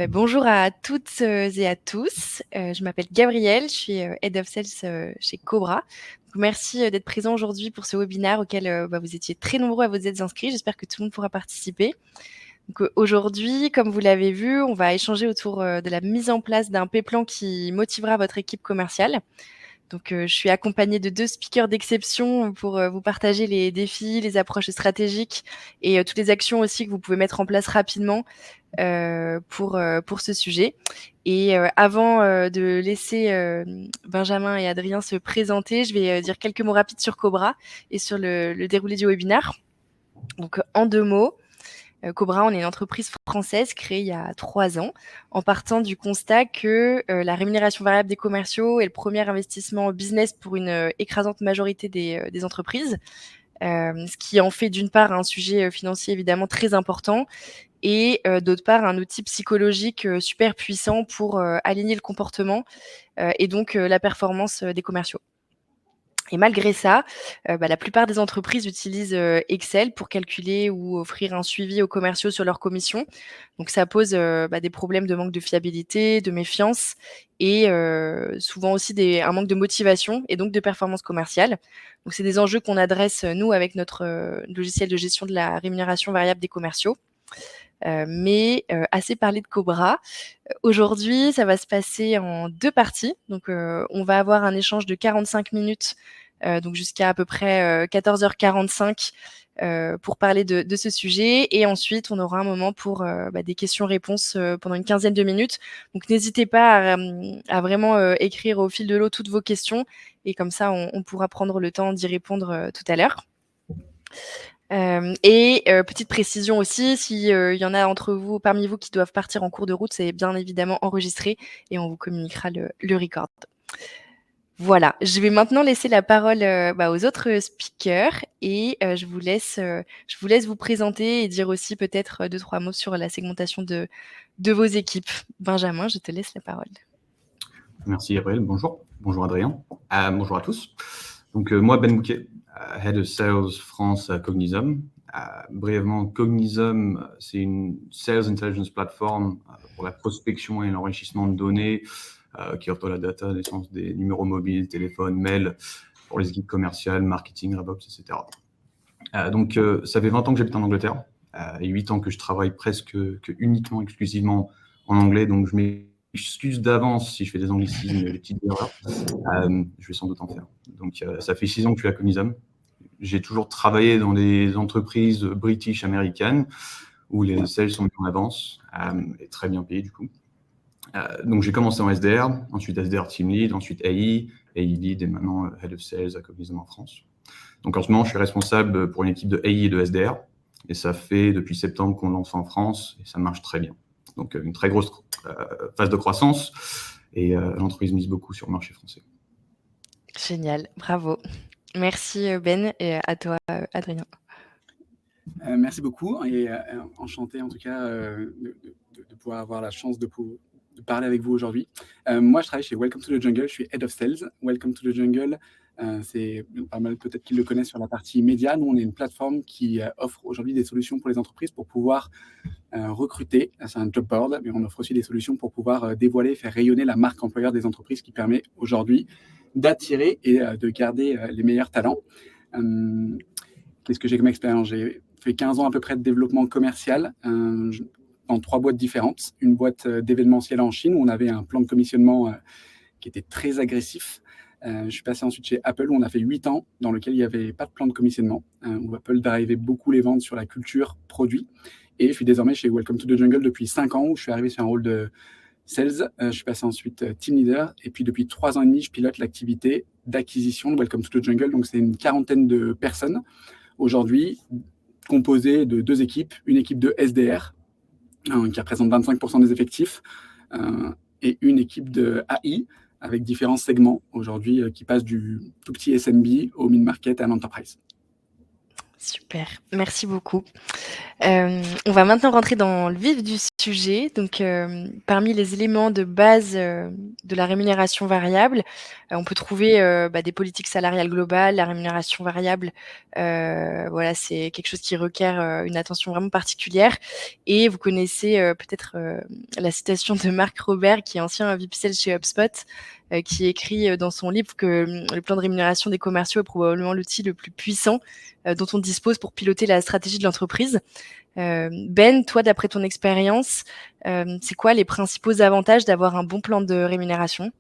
Bonjour à toutes, et à tous. Je m'appelle Gabrielle, je suis, Head of Sales, chez Cobra. Donc merci, d'être présent aujourd'hui pour ce webinaire auquel, vous étiez très nombreux à vous être inscrits. J'espère que tout le monde pourra participer. Donc, aujourd'hui, comme vous l'avez vu, on va échanger autour, de la mise en place d'un P-plan qui motivera votre équipe commerciale. Donc, je suis accompagnée de 2 speakers d'exception pour, vous partager les défis, les approches stratégiques et toutes les actions aussi que vous pouvez mettre en place rapidement pour ce sujet. Et avant de laisser Benjamin et Adrien se présenter, je vais dire quelques mots rapides sur Cobra et sur le déroulé du webinaire. Donc, en 2 mots, Cobra, on est une entreprise française créée il y a 3 ans, en partant du constat que la rémunération variable des commerciaux est le premier investissement business pour une écrasante majorité des entreprises. Ce qui en fait d'une part un sujet financier évidemment très important et d'autre part un outil psychologique super puissant pour aligner le comportement et donc la performance des commerciaux. Et malgré ça, la plupart des entreprises utilisent Excel pour calculer ou offrir un suivi aux commerciaux sur leurs commissions. Donc ça pose des problèmes de manque de fiabilité, de méfiance et souvent aussi un manque de motivation et donc de performance commerciale. Donc c'est des enjeux qu'on adresse nous avec notre logiciel de gestion de la rémunération variable des commerciaux. Mais assez parlé de Cobra. Aujourd'hui, ça va se passer en 2 parties. Donc, on va avoir un échange de 45 minutes, donc jusqu'à à peu près 14h45 pour parler de ce sujet. Et ensuite, on aura un moment pour des questions-réponses pendant une quinzaine de minutes. Donc, n'hésitez pas à vraiment écrire au fil de l'eau toutes vos questions. Et comme ça, on pourra prendre le temps d'y répondre tout à l'heure. Petite précision aussi, s'il y en a parmi vous qui doivent partir en cours de route, c'est bien évidemment enregistré et on vous communiquera le record. Voilà, je vais maintenant laisser la parole aux autres speakers et je vous laisse vous présenter et dire aussi peut-être 2-3 mots sur la segmentation de vos équipes. Benjamin, je te laisse la parole. Merci Gabriel, bonjour. Bonjour Adrien. Bonjour à tous. Donc moi Ben Bouquet, Head of Sales France à Cognizum. Brièvement, Cognizum, c'est une Sales Intelligence Platform pour la prospection et l'enrichissement de données qui offre la data, l'essence des numéros mobiles, téléphones, mails pour les équipes commerciales, marketing, RevOps, etc. Donc ça fait 20 ans que j'habite en Angleterre et 8 ans que je travaille presque uniquement, exclusivement en anglais, donc je m'excuse d'avance si je fais des anglicismes et des petites erreurs. Je vais sans doute en faire. Donc ça fait 6 ans que je suis à Cognizum. J'ai toujours travaillé dans des entreprises british américaines où les sales sont mis en avance et très bien payés du coup. Donc j'ai commencé en SDR, ensuite SDR Team Lead, ensuite AI Lead et maintenant Head of Sales à Cognizum en France. Donc en ce moment, je suis responsable pour une équipe de AI et de SDR et ça fait depuis septembre qu'on lance en France et ça marche très bien. Donc une très grosse phase de croissance et l'entreprise mise beaucoup sur le marché français. Génial, bravo. Merci Ben et à toi Adrien. Merci beaucoup et enchanté en tout cas de pouvoir avoir la chance de parler avec vous aujourd'hui. Moi, je travaille chez Welcome to the Jungle, je suis Head of Sales. Welcome to the Jungle, c'est pas mal peut-être qu'ils le connaissent sur la partie média. Nous, on est une plateforme qui offre aujourd'hui des solutions pour les entreprises pour pouvoir recruter. C'est un job board, mais on offre aussi des solutions pour pouvoir dévoiler, faire rayonner la marque employeur des entreprises qui permet aujourd'hui d'attirer et de garder les meilleurs talents. Qu'est-ce que j'ai comme expérience? J'ai fait 15 ans à peu près de développement commercial dans 3 boîtes différentes. Une boîte d'événementiel en Chine où on avait un plan de commissionnement qui était très agressif. Je suis passé ensuite chez Apple où on a fait 8 ans dans lequel il n'y avait pas de plan de commissionnement, où Apple drivait beaucoup les ventes sur la culture produit. Et je suis désormais chez Welcome to the Jungle depuis 5 ans où je suis arrivé sur un rôle de sales. Je suis passé ensuite team leader et puis depuis 3 ans et demi, je pilote l'activité d'acquisition de Welcome to the Jungle. Donc c'est une quarantaine de personnes aujourd'hui, composée de 2 équipes, une équipe de SDR qui représente 25% des effectifs et une équipe de AI avec différents segments aujourd'hui qui passent du tout petit SMB au mid-market à l'enterprise. Super, merci beaucoup. On va maintenant rentrer dans le vif du sujet. Donc, parmi les éléments de base, de la rémunération variable, on peut trouver, des politiques salariales globales. La rémunération variable, voilà, c'est quelque chose qui requiert, une attention vraiment particulière et vous connaissez, peut-être, la citation de Marc Robert, qui est ancien VP Sales chez HubSpot, qui écrit, dans son livre que, le plan de rémunération des commerciaux est probablement l'outil le plus puissant, dont on dispose pour piloter la stratégie de l'entreprise. Ben, toi, d'après ton expérience, c'est quoi les principaux avantages d'avoir un bon plan de rémunération?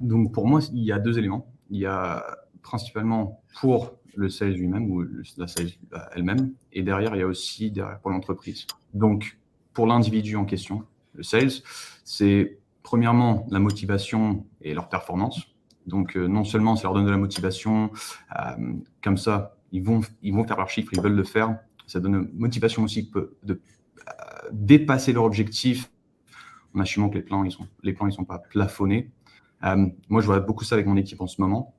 Donc pour moi, il y a 2 éléments. Il y a principalement pour le sales lui-même ou la sales elle-même, et derrière, il y a aussi pour l'entreprise. Donc pour l'individu en question, le sales, c'est premièrement la motivation et leur performance. Donc non seulement ça leur donne de la motivation, comme ça, ils vont faire leurs chiffres, ils veulent le faire. Ça donne une motivation aussi de dépasser leur objectif en assumant que les plans, ils sont pas plafonnés. Moi, je vois beaucoup ça avec mon équipe en ce moment.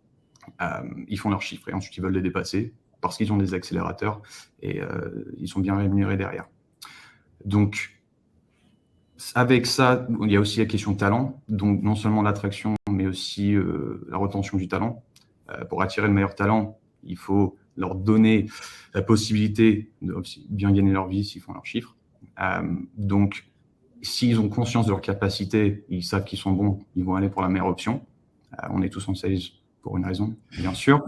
Ils font leurs chiffres et ensuite ils veulent les dépasser parce qu'ils ont des accélérateurs et ils sont bien rémunérés derrière. Donc, avec ça, il y a aussi la question de talent. Donc, non seulement l'attraction, mais aussi la retention du talent. Pour attirer le meilleur talent, il faut leur donner la possibilité de bien gagner leur vie s'ils font leurs chiffres. Donc, s'ils ont conscience de leur capacité, ils savent qu'ils sont bons, ils vont aller pour la meilleure option. On est tous en sales pour une raison, bien sûr.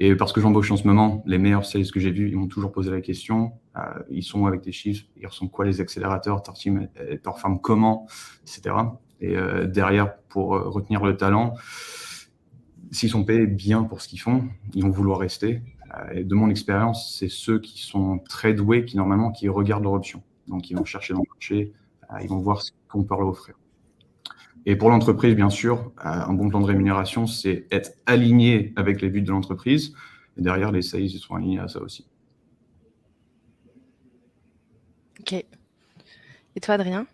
Et parce que j'embauche en ce moment, les meilleurs sales que j'ai vus, ils m'ont toujours posé la question. Ils sont avec des chiffres, ils ressentent quoi les accélérateurs, leur team performe comment, etc. Et derrière, pour retenir le talent, s'ils sont payés bien pour ce qu'ils font, ils vont vouloir rester. Et de mon expérience, c'est ceux qui sont très doués qui regardent leur option. Donc, ils vont chercher dans le marché, ils vont voir ce qu'on peut leur offrir. Et pour l'entreprise, bien sûr, un bon plan de rémunération, c'est être aligné avec les buts de l'entreprise. Et derrière, les sales, ils sont alignés à ça aussi. OK. Et toi, Adrien?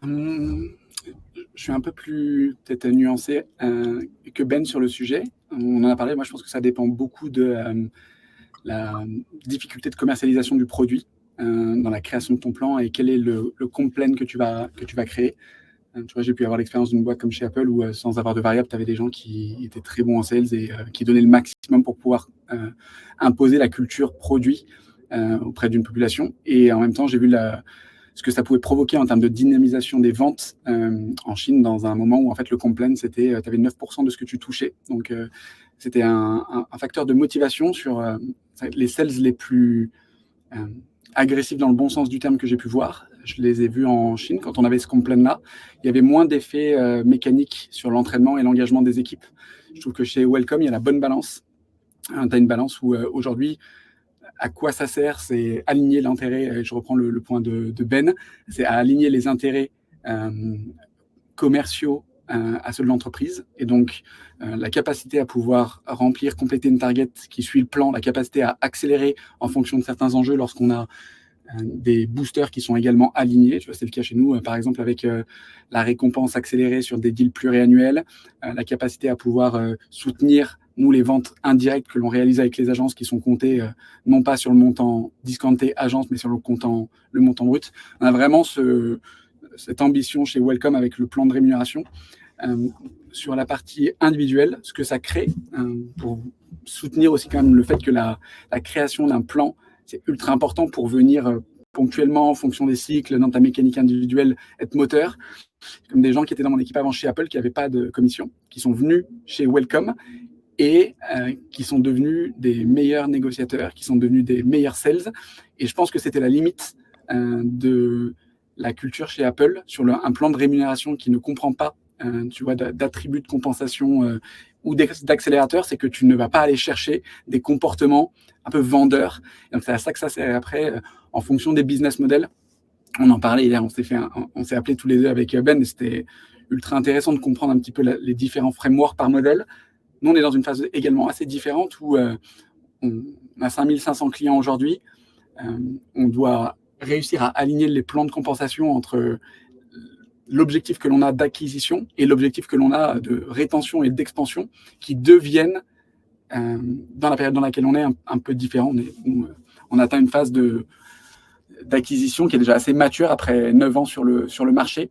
Je suis un peu plus peut-être nuancé que Ben sur le sujet. On en a parlé, moi je pense que ça dépend beaucoup de la difficulté de commercialisation du produit dans la création de ton plan et quel est le comp plan que tu vas créer. Tu vois, j'ai pu avoir l'expérience d'une boîte comme chez Apple où sans avoir de variable, tu avais des gens qui étaient très bons en sales et qui donnaient le maximum pour pouvoir imposer la culture produit auprès d'une population. Et en même temps, j'ai vu ce que ça pouvait provoquer en termes de dynamisation des ventes en Chine dans un moment où en fait le comp plan, c'était tu avais 9% de ce que tu touchais. Donc c'était un facteur de motivation sur les sales les plus agressifs dans le bon sens du terme que j'ai pu voir. Je les ai vus en Chine quand on avait ce comp plan-là. Il y avait moins d'effets mécaniques sur l'entraînement et l'engagement des équipes. Je trouve que chez Welcome, il y a la bonne balance. Tu as une balance où aujourd'hui, à quoi ça sert? C'est aligner l'intérêt, je reprends le point de Ben, c'est à aligner les intérêts commerciaux à ceux de l'entreprise. Et donc, la capacité à pouvoir remplir, compléter une target qui suit le plan, la capacité à accélérer en fonction de certains enjeux lorsqu'on a des boosters qui sont également alignés. Tu vois, c'est le cas chez nous, par exemple, avec la récompense accélérée sur des deals pluriannuels, la capacité à pouvoir soutenir nous, les ventes indirectes que l'on réalise avec les agences qui sont comptées non pas sur le montant discounté agence, mais sur le montant brut. On a vraiment cette ambition chez Welcome avec le plan de rémunération. Sur la partie individuelle, ce que ça crée, pour soutenir aussi quand même le fait que la création d'un plan, c'est ultra important pour venir ponctuellement, en fonction des cycles, dans ta mécanique individuelle, être moteur. Comme des gens qui étaient dans mon équipe avant chez Apple, qui n'avaient pas de commission, qui sont venus chez Welcome et qui sont devenus des meilleurs négociateurs, qui sont devenus des meilleurs sales. Et je pense que c'était la limite de la culture chez Apple sur un plan de rémunération qui ne comprend pas tu vois, d'attributs de compensation ou d'accélérateur, c'est que tu ne vas pas aller chercher des comportements un peu vendeurs. Et donc c'est à ça que ça sert. Après, en fonction des business models, on en parlait hier, on s'est appelé tous les deux avec Ben, et c'était ultra intéressant de comprendre un petit peu les différents frameworks par modèle. Nous, on est dans une phase également assez différente où on a 5500 clients aujourd'hui. On doit réussir à aligner les plans de compensation entre l'objectif que l'on a d'acquisition et l'objectif que l'on a de rétention et d'expansion qui deviennent dans la période dans laquelle on est, un peu différent. On atteint une phase d'acquisition qui est déjà assez mature après 9 ans sur le marché.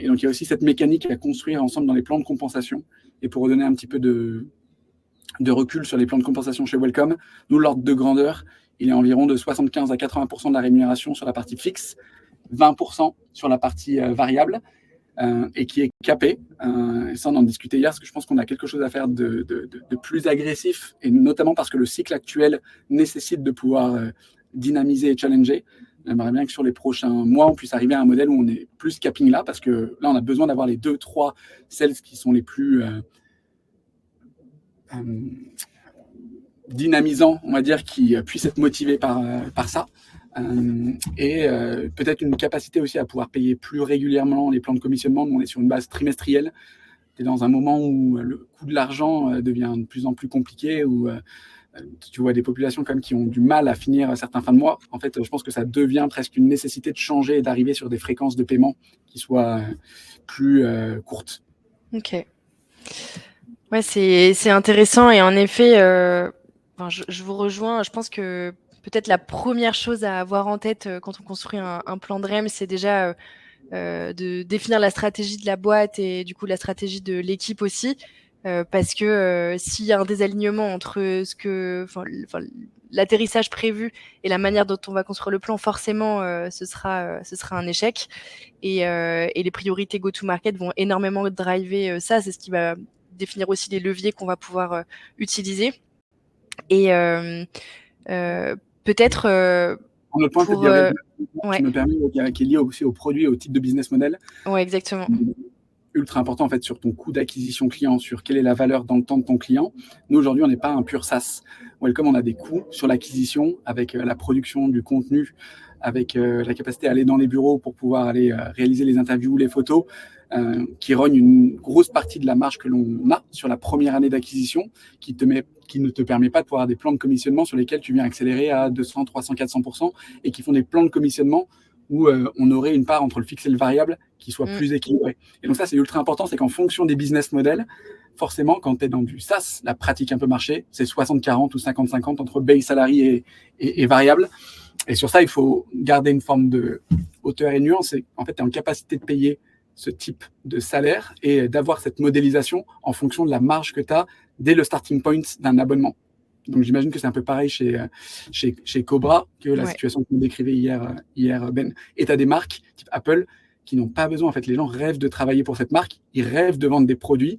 Et donc, il y a aussi cette mécanique à construire ensemble dans les plans de compensation. Et pour redonner un petit peu de recul sur les plans de compensation chez Welcome, nous, l'ordre de grandeur, il est environ de 75 à 80% de la rémunération sur la partie fixe, 20% sur la partie variable, et qui est capé. Et ça, on en discutait hier, parce que je pense qu'on a quelque chose à faire de plus agressif, et notamment parce que le cycle actuel nécessite de pouvoir dynamiser et challenger. J'aimerais bien que sur les prochains mois, on puisse arriver à un modèle où on est plus capping là, parce que là, on a besoin d'avoir les 2-3 sales qui sont les plus dynamisants, on va dire, qui puissent être motivés par ça. Et peut-être une capacité aussi à pouvoir payer plus régulièrement les plans de commissionnement. Nous, on est sur une base trimestrielle. Tu es dans un moment où le coût de l'argent devient de plus en plus compliqué, où tu vois des populations quand même qui ont du mal à finir certains fins de mois. En fait, je pense que ça devient presque une nécessité de changer et d'arriver sur des fréquences de paiement qui soient plus courtes. Ok. Ouais, c'est intéressant et en effet, je vous rejoins. Je pense que peut-être la première chose à avoir en tête quand on construit un plan de REM, c'est déjà de définir la stratégie de la boîte et du coup la stratégie de l'équipe aussi. Parce que s'il y a un désalignement entre l'atterrissage prévu et la manière dont on va construire le plan, forcément, ce sera un échec. Et les priorités go-to-market vont énormément driver ça. C'est ce qui va définir aussi les leviers qu'on va pouvoir utiliser. Et peut-être... Un autre point, tu me permets, qui est lié aussi au produit et au type de business model. Ouais, exactement. Ultra important en fait sur ton coût d'acquisition client, sur quelle est la valeur dans le temps de ton client. Nous aujourd'hui on n'est pas un pur SaaS. Welcome, on a des coûts sur l'acquisition avec la production du contenu, avec la capacité à aller dans les bureaux pour pouvoir aller réaliser les interviews, les photos, qui rognent une grosse partie de la marge que l'on a sur la première année d'acquisition, qui ne te permet pas de pouvoir avoir des plans de commissionnement sur lesquels tu viens accélérer à 200, 300, 400% et qui font des plans de commissionnement où on aurait une part entre le fixe et le variable qui soit plus équilibrée. Et donc ça, c'est ultra important, c'est qu'en fonction des business models, forcément, quand tu es dans du SaaS, la pratique un peu marché, c'est 60-40 ou 50-50 entre base salarié et variable. Et sur ça, il faut garder une forme de hauteur et nuance. Et en fait, tu es en capacité de payer ce type de salaire et d'avoir cette modélisation en fonction de la marge que tu as dès le starting point d'un abonnement. Donc, j'imagine que c'est un peu pareil chez Cobra que la situation que vous décrivez hier, Ben. Et tu as des marques type Apple qui n'ont pas besoin. En fait, les gens rêvent de travailler pour cette marque. Ils rêvent de vendre des produits.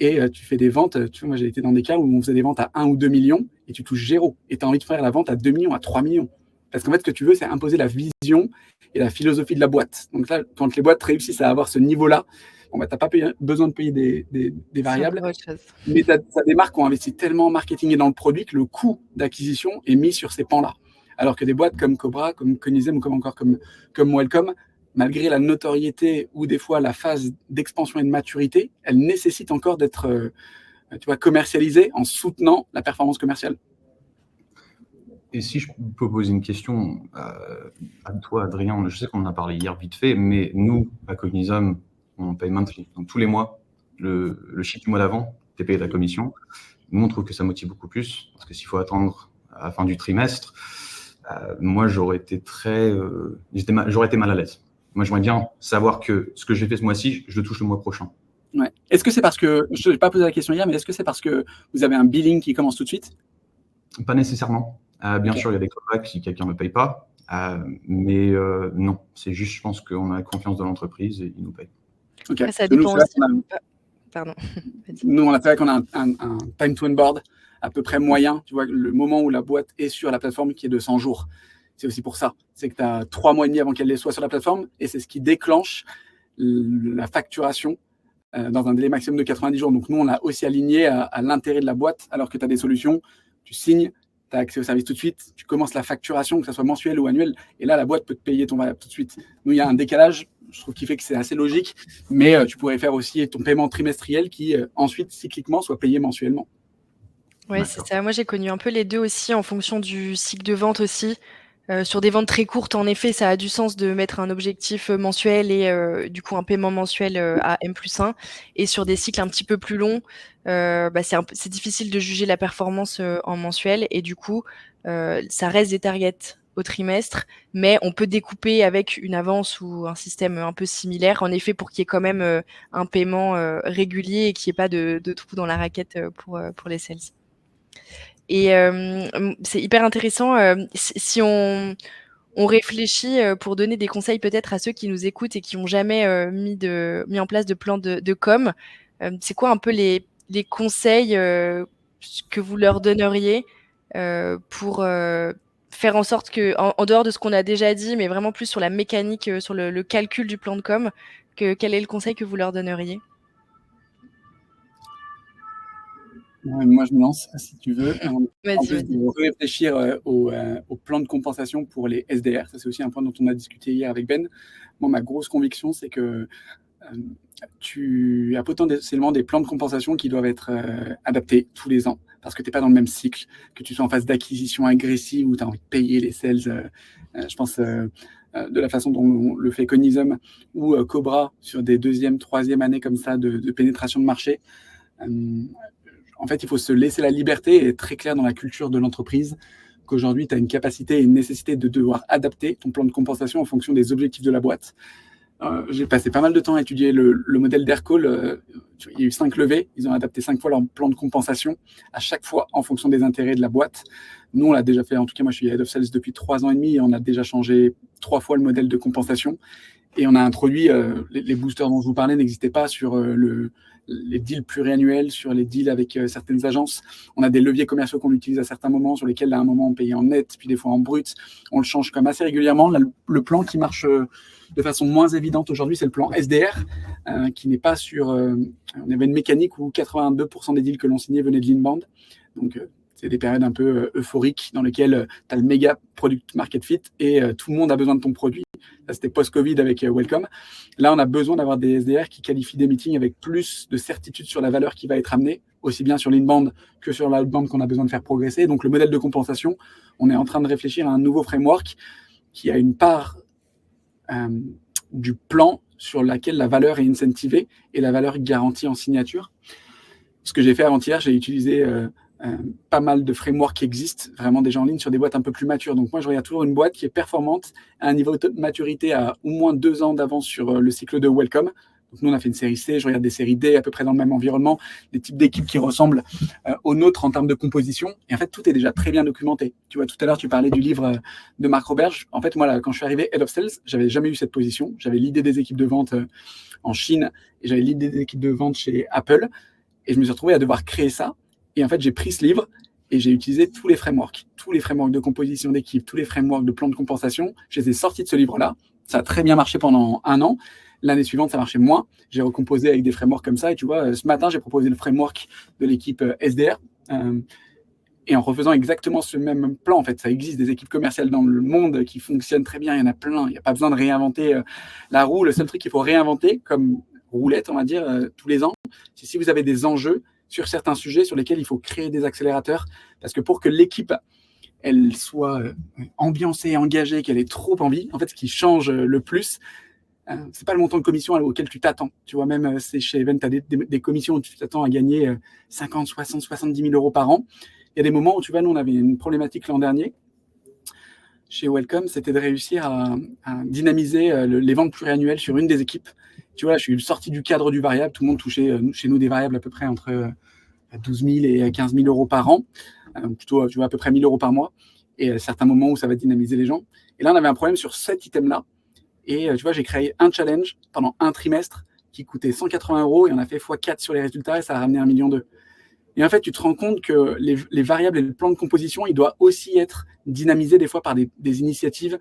Et tu fais des ventes. Tu vois, moi, j'ai été dans des cas où on faisait des ventes à 1 ou 2 millions et tu touches 0. Et tu as envie de faire la vente à 2 millions, à 3 millions. Parce qu'en fait, ce que tu veux, c'est imposer la vision et la philosophie de la boîte. Donc là, quand les boîtes réussissent à avoir ce niveau-là, tu n'as pas besoin de payer des variables. Mais tu as des marques qui ont investi tellement en marketing et dans le produit que le coût d'acquisition est mis sur ces pans-là. Alors que des boîtes comme Cobra, comme Cognizem ou comme Welcome, malgré la notoriété ou des fois la phase d'expansion et de maturité, elles nécessitent encore d'être commercialisées en soutenant la performance commerciale. Et si je peux poser une question à toi, Adrien, je sais qu'on en a parlé hier vite fait, mais nous, à Cognizem, on paye monthly. Donc tous les mois, le chiffre du mois d'avant, tu es payé ta commission. Nous, on trouve que ça motive beaucoup plus, parce que s'il faut attendre à la fin du trimestre, moi, j'aurais été mal à l'aise. Moi, j'aimerais bien savoir que ce que j'ai fait ce mois-ci, je le touche le mois prochain. Ouais. Est-ce que c'est parce que, je n'ai pas posé la question hier, mais est-ce que c'est parce que vous avez un billing qui commence tout de suite ? Pas nécessairement. Bien sûr, il y a des callbacks si quelqu'un ne paye pas, mais non, c'est juste, je pense qu'on a la confiance de l'entreprise et ils nous payent. Okay. Ça dépend aussi. Pardon. Nous, on a fait qu'on a un time to onboard à peu près moyen. Tu vois, le moment où la boîte est sur la plateforme qui est de 100 jours. C'est aussi pour ça. C'est que tu as 3 mois et demi avant qu'elle soit sur la plateforme et c'est ce qui déclenche la facturation dans un délai maximum de 90 jours. Donc, nous, on l'a aussi aligné à l'intérêt de la boîte alors que tu as des solutions. Tu signes, tu as accès au service tout de suite, tu commences la facturation, que ce soit mensuelle ou annuelle, et là, la boîte peut te payer ton variable tout de suite. Nous, il y a un décalage, je trouve qu'il fait que c'est assez logique, mais tu pourrais faire aussi ton paiement trimestriel qui, ensuite, cycliquement, soit payé mensuellement. Oui, c'est ça. Moi, j'ai connu un peu les deux aussi, en fonction du cycle de vente aussi. Sur des ventes très courtes, en effet, ça a du sens de mettre un objectif mensuel et du coup un paiement mensuel à M+1. Et sur des cycles un petit peu plus longs, c'est difficile de juger la performance en mensuel. Et du coup, ça reste des targets au trimestre, mais on peut découper avec une avance ou un système un peu similaire, en effet, pour qu'il y ait quand même un paiement régulier et qu'il n'y ait pas de trou dans la raquette pour les sales. Et c'est hyper intéressant si on réfléchit pour donner des conseils peut-être à ceux qui nous écoutent et qui n'ont jamais mis en place de plan de com. C'est quoi un peu les conseils que vous leur donneriez pour faire en sorte que, en dehors de ce qu'on a déjà dit, mais vraiment plus sur la mécanique, sur le calcul du plan de com, quel est le conseil que vous leur donneriez? Moi, je me lance, si tu veux. En Vas-y, plus vas-y. de réfléchir au plan de compensation pour les SDR, ça c'est aussi un point dont on a discuté hier avec Ben. Moi, ma grosse conviction, c'est que tu as potentiellement des plans de compensation qui doivent être adaptés tous les ans parce que tu n'es pas dans le même cycle, que tu sois en phase d'acquisition agressive où tu as envie de payer les sales. Je pense de la façon dont le fait Cognizum ou Cobra sur des deuxième, troisième années comme ça de pénétration de marché. En fait, il faut se laisser la liberté et être très clair dans la culture de l'entreprise qu'aujourd'hui, tu as une capacité et une nécessité de devoir adapter ton plan de compensation en fonction des objectifs de la boîte. J'ai passé pas mal de temps à étudier le modèle d'Aircall. Il y a eu 5 levées. Ils ont adapté 5 fois leur plan de compensation, à chaque fois en fonction des intérêts de la boîte. Nous, on l'a déjà fait. En tout cas, moi, je suis Head of Sales depuis 3 ans et demi et on a déjà changé 3 fois le modèle de compensation. Et on a introduit, les boosters dont je vous parlais n'existaient pas sur les deals pluriannuels, sur les deals avec certaines agences. On a des leviers commerciaux qu'on utilise à certains moments, sur lesquels à un moment on payait en net, puis des fois en brut. On le change quand même assez régulièrement. Là, le plan qui marche de façon moins évidente aujourd'hui, c'est le plan SDR, qui n'est pas sur... on avait une mécanique où 82% des deals que l'on signait venaient de l'inbound. Donc, c'est des périodes un peu euphoriques dans lesquelles tu as le méga product market fit et tout le monde a besoin de ton produit. Ça, c'était post-Covid avec Welcome. Là, on a besoin d'avoir des SDR qui qualifient des meetings avec plus de certitude sur la valeur qui va être amenée, aussi bien sur l'inbound que sur l'outbound qu'on a besoin de faire progresser. Donc, le modèle de compensation, on est en train de réfléchir à un nouveau framework qui a une part du plan sur laquelle la valeur est incentivée et la valeur garantie en signature. Ce que j'ai fait avant-hier, j'ai utilisé pas mal de frameworks qui existent vraiment déjà en ligne sur des boîtes un peu plus matures. Donc moi, je regarde toujours une boîte qui est performante à un niveau de maturité à au moins 2 ans d'avance sur le cycle de Welcome. Donc nous, on a fait une série C, je regarde des séries D à peu près dans le même environnement, des types d'équipes qui ressemblent aux nôtres en termes de composition. Et en fait, tout est déjà très bien documenté. Tu vois, tout à l'heure, tu parlais du livre de Marc Roberge. En fait, moi, là, quand je suis arrivé Head of Sales, j'avais jamais eu cette position. J'avais l'idée des équipes de vente en Chine et j'avais l'idée des équipes de vente chez Apple. Et je me suis retrouvé à devoir créer ça. Et en fait, j'ai pris ce livre et j'ai utilisé tous les frameworks de composition d'équipe, tous les frameworks de plan de compensation. Je les ai sortis de ce livre-là. Ça a très bien marché pendant 1 an. L'année suivante, ça marchait moins. J'ai recomposé avec des frameworks comme ça. Et tu vois, ce matin, j'ai proposé le framework de l'équipe SDR. Et en refaisant exactement ce même plan, en fait, ça existe des équipes commerciales dans le monde qui fonctionnent très bien. Il y en a plein. Il n'y a pas besoin de réinventer la roue. Le seul truc qu'il faut réinventer, comme roulette, on va dire, tous les ans, c'est si vous avez des enjeux sur certains sujets sur lesquels il faut créer des accélérateurs. Parce que pour que l'équipe elle soit ambiancée, engagée, qu'elle ait trop envie, en fait, ce qui change le plus, c'est pas le montant de commission auquel tu t'attends. Tu vois, même c'est chez Event, tu as des commissions où tu t'attends à gagner 50, 60, 70 000 euros par an. Il y a des moments où, tu vois, nous, on avait une problématique l'an dernier chez Welcome, c'était de réussir à dynamiser les ventes pluriannuelles sur une des équipes. Tu vois, je suis sorti du cadre du variable. Tout le monde touchait chez nous des variables à peu près entre 12 000 et 15 000 euros par an. Plutôt, tu vois, à peu près 1 000 euros par mois. Et certains moments où ça va dynamiser les gens. Et là, on avait un problème sur cet item-là. Et tu vois, j'ai créé un challenge pendant un trimestre qui coûtait 180 euros et on a fait x4 sur les résultats et ça a ramené 1,2 million. Et en fait, tu te rends compte que les variables et le plan de composition, il doit aussi être dynamisé des fois par des initiatives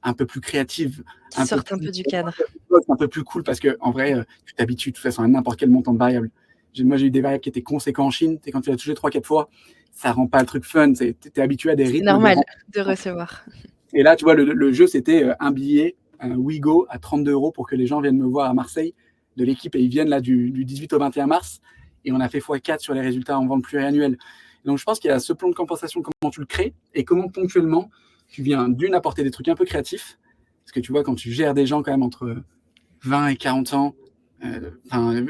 un peu plus créatives. Qui sortent un peu du cadre. C'est un peu plus cool parce qu'en vrai, tu t'habitues de toute façon à n'importe quel montant de variables. Moi, j'ai eu des variables qui étaient conséquents en Chine. Quand tu l'as touché 3-4 fois, ça rend pas le truc fun. Tu es habitué à des rythmes. C'est normal de recevoir. Et là, tu vois, le jeu, c'était un billet, un WeGo à 32 euros pour que les gens viennent me voir à Marseille de l'équipe et ils viennent là du 18 au 21 mars. Et on a fait x4 sur les résultats en vente pluriannuelle. Donc, je pense qu'il y a ce plan de compensation, comment tu le crées et comment ponctuellement tu viens d'une apporter des trucs un peu créatifs, parce que tu vois, quand tu gères des gens quand même entre 20 et 40 ans,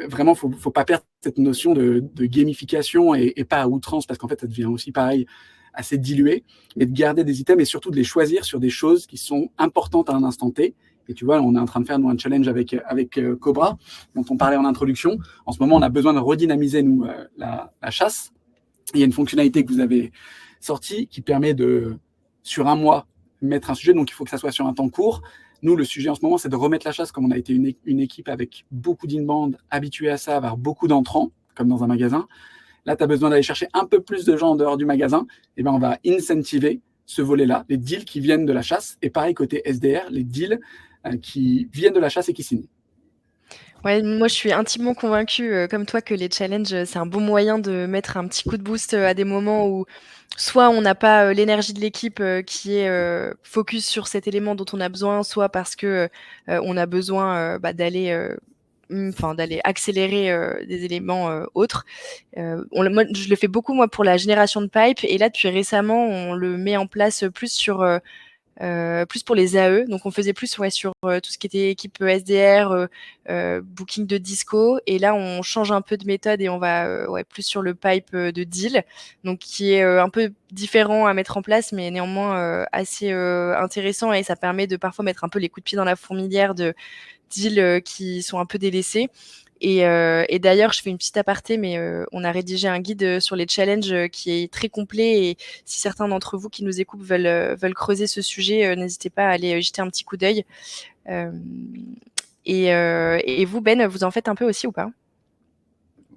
vraiment, faut pas perdre cette notion de gamification et pas à outrance, parce qu'en fait, ça devient aussi pareil, assez dilué, mais de garder des items et surtout de les choisir sur des choses qui sont importantes à un instant T. Et tu vois, on est en train de faire nous un challenge avec Cobra, dont on parlait en introduction. En ce moment, on a besoin de redynamiser nous la chasse. Et il y a une fonctionnalité que vous avez sortie qui permet de, sur un mois, mettre un sujet. Donc, il faut que ça soit sur un temps court. Nous, le sujet en ce moment, c'est de remettre la chasse, comme on a été une équipe avec beaucoup d'inbound, habituée à ça, avoir beaucoup d'entrants, comme dans un magasin. Là, tu as besoin d'aller chercher un peu plus de gens en dehors du magasin. Et ben, on va incentiver ce volet-là, les deals qui viennent de la chasse. Et pareil, côté SDR, les deals qui viennent de la chasse et qui signent. Ouais, moi je suis intimement convaincue, comme toi, que les challenges, c'est un bon moyen de mettre un petit coup de boost à des moments où soit on n'a pas l'énergie de l'équipe qui est focus sur cet élément dont on a besoin, soit parce que on a besoin d'aller accélérer des éléments autres. Moi, je le fais beaucoup moi pour la génération de pipe, et là depuis récemment on le met en place plus pour les AE, donc on faisait plus sur tout ce qui était équipe SDR, booking de disco, et là on change un peu de méthode et on va plus sur le pipe de deal, donc qui est un peu différent à mettre en place, mais néanmoins assez intéressant, et ça permet de parfois mettre un peu les coups de pied dans la fourmilière de deals qui sont un peu délaissés. Et d'ailleurs, je fais une petite aparté, mais on a rédigé un guide sur les challenges qui est très complet. Et si certains d'entre vous qui nous écoutent veulent creuser ce sujet, n'hésitez pas à aller jeter un petit coup d'œil. Et vous, Ben, vous en faites un peu aussi ou pas?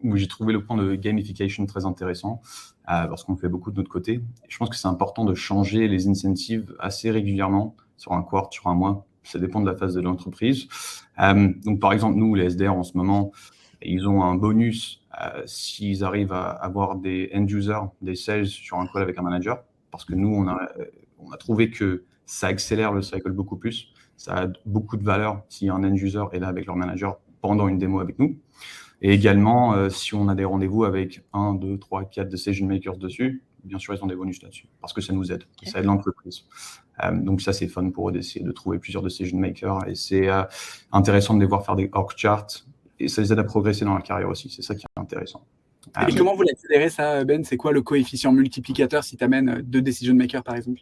Oui, j'ai trouvé le point de gamification très intéressant parce qu'on fait beaucoup de notre côté. Je pense que c'est important de changer les incentives assez régulièrement, sur un quart, sur un mois. Ça dépend de la phase de l'entreprise. Donc, par exemple, nous, les SDR, en ce moment, ils ont un bonus s'ils arrivent à avoir des end-users, des sales sur un call avec un manager, parce que nous, on a trouvé que ça accélère le cycle beaucoup plus. Ça a beaucoup de valeur si un end-user est là avec leur manager pendant une démo avec nous. Et également, si on a des rendez-vous avec 1, 2, 3, 4 decision makers dessus, bien sûr, ils ont des bonus là-dessus, parce que ça nous aide, ça aide l'entreprise. Donc ça, c'est fun pour eux d'essayer de trouver plusieurs decision makers, et c'est intéressant de les voir faire des org charts, et ça les aide à progresser dans leur carrière aussi, c'est ça qui est intéressant. Et comment vous l'accélérez ça, Ben? C'est quoi le coefficient multiplicateur si tu amènes 2 decision makers, par exemple?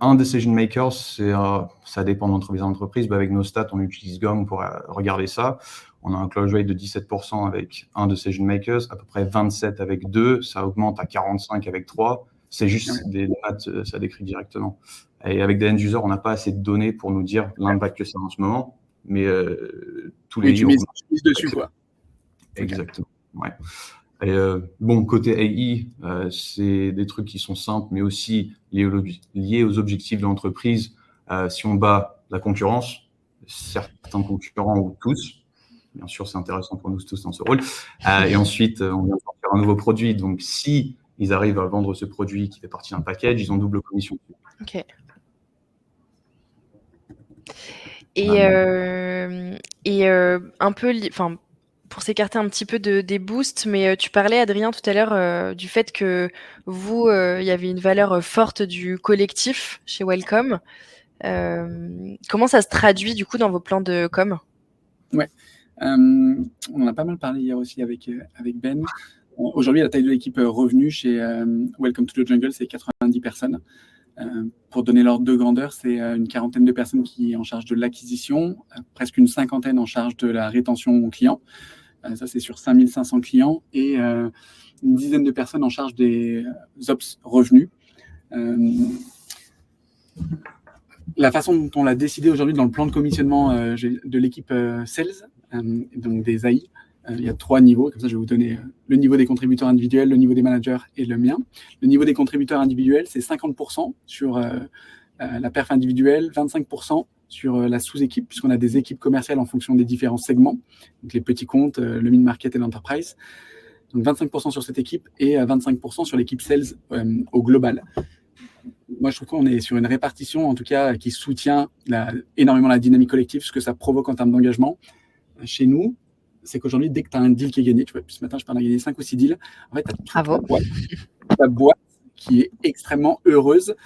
Un decision maker, ça dépend d'entreprise à entreprise. Avec nos stats, on utilise Gong pour regarder ça. On a un close rate de 17% avec un decision makers, à peu près 27 avec 2, ça augmente à 45 avec 3. C'est juste des maths, ça décrit directement. Et avec des end-users, on n'a pas assez de données pour nous dire l'impact que ça a en ce moment, mais tous les tu mises dessus, quoi. Exactement, ouais. Et côté AI, c'est des trucs qui sont simples, mais aussi liés aux objectifs de l'entreprise. Si on bat la concurrence, certains concurrents ou tous, bien sûr, c'est intéressant pour nous tous dans ce rôle. Et ensuite, on vient de sortir un nouveau produit. Donc, si ils arrivent à vendre ce produit qui fait partie d'un package, ils ont double commission. Ok. Et un peu, pour s'écarter un petit peu des boosts, mais tu parlais, Adrien, tout à l'heure du fait que vous, il y avait une valeur forte du collectif chez Welcome. Comment ça se traduit du coup dans vos plans de com? Ouais, on en a pas mal parlé hier aussi avec Ben. Aujourd'hui, la taille de l'équipe revenue chez Welcome to the Jungle, c'est 90 personnes. Pour donner l'ordre de grandeur, c'est une quarantaine de personnes qui sont en charge de l'acquisition, presque une cinquantaine en charge de la rétention client. Ça, c'est sur 5500 clients, et une dizaine de personnes en charge des ops revenus. La façon dont on l'a décidé aujourd'hui dans le plan de commissionnement de l'équipe Sales, donc des AI, il y a 3 niveaux. Comme ça, je vais vous donner le niveau des contributeurs individuels, le niveau des managers et le mien. Le niveau des contributeurs individuels, c'est 50% sur la perf individuelle, 25% sur la sous-équipe, puisqu'on a des équipes commerciales en fonction des différents segments, donc les petits comptes, le mid-market et l'enterprise. Donc 25% sur cette équipe et 25% sur l'équipe Sales au global. Moi, je trouve qu'on est sur une répartition, en tout cas, qui soutient énormément la dynamique collective, ce que ça provoque en termes d'engagement. Chez nous, c'est qu'aujourd'hui, dès que tu as un deal qui est gagné, tu vois, depuis ce matin, je parle de gagner 5 ou 6 deals, en fait, tu as toute ta boîte qui est extrêmement heureuse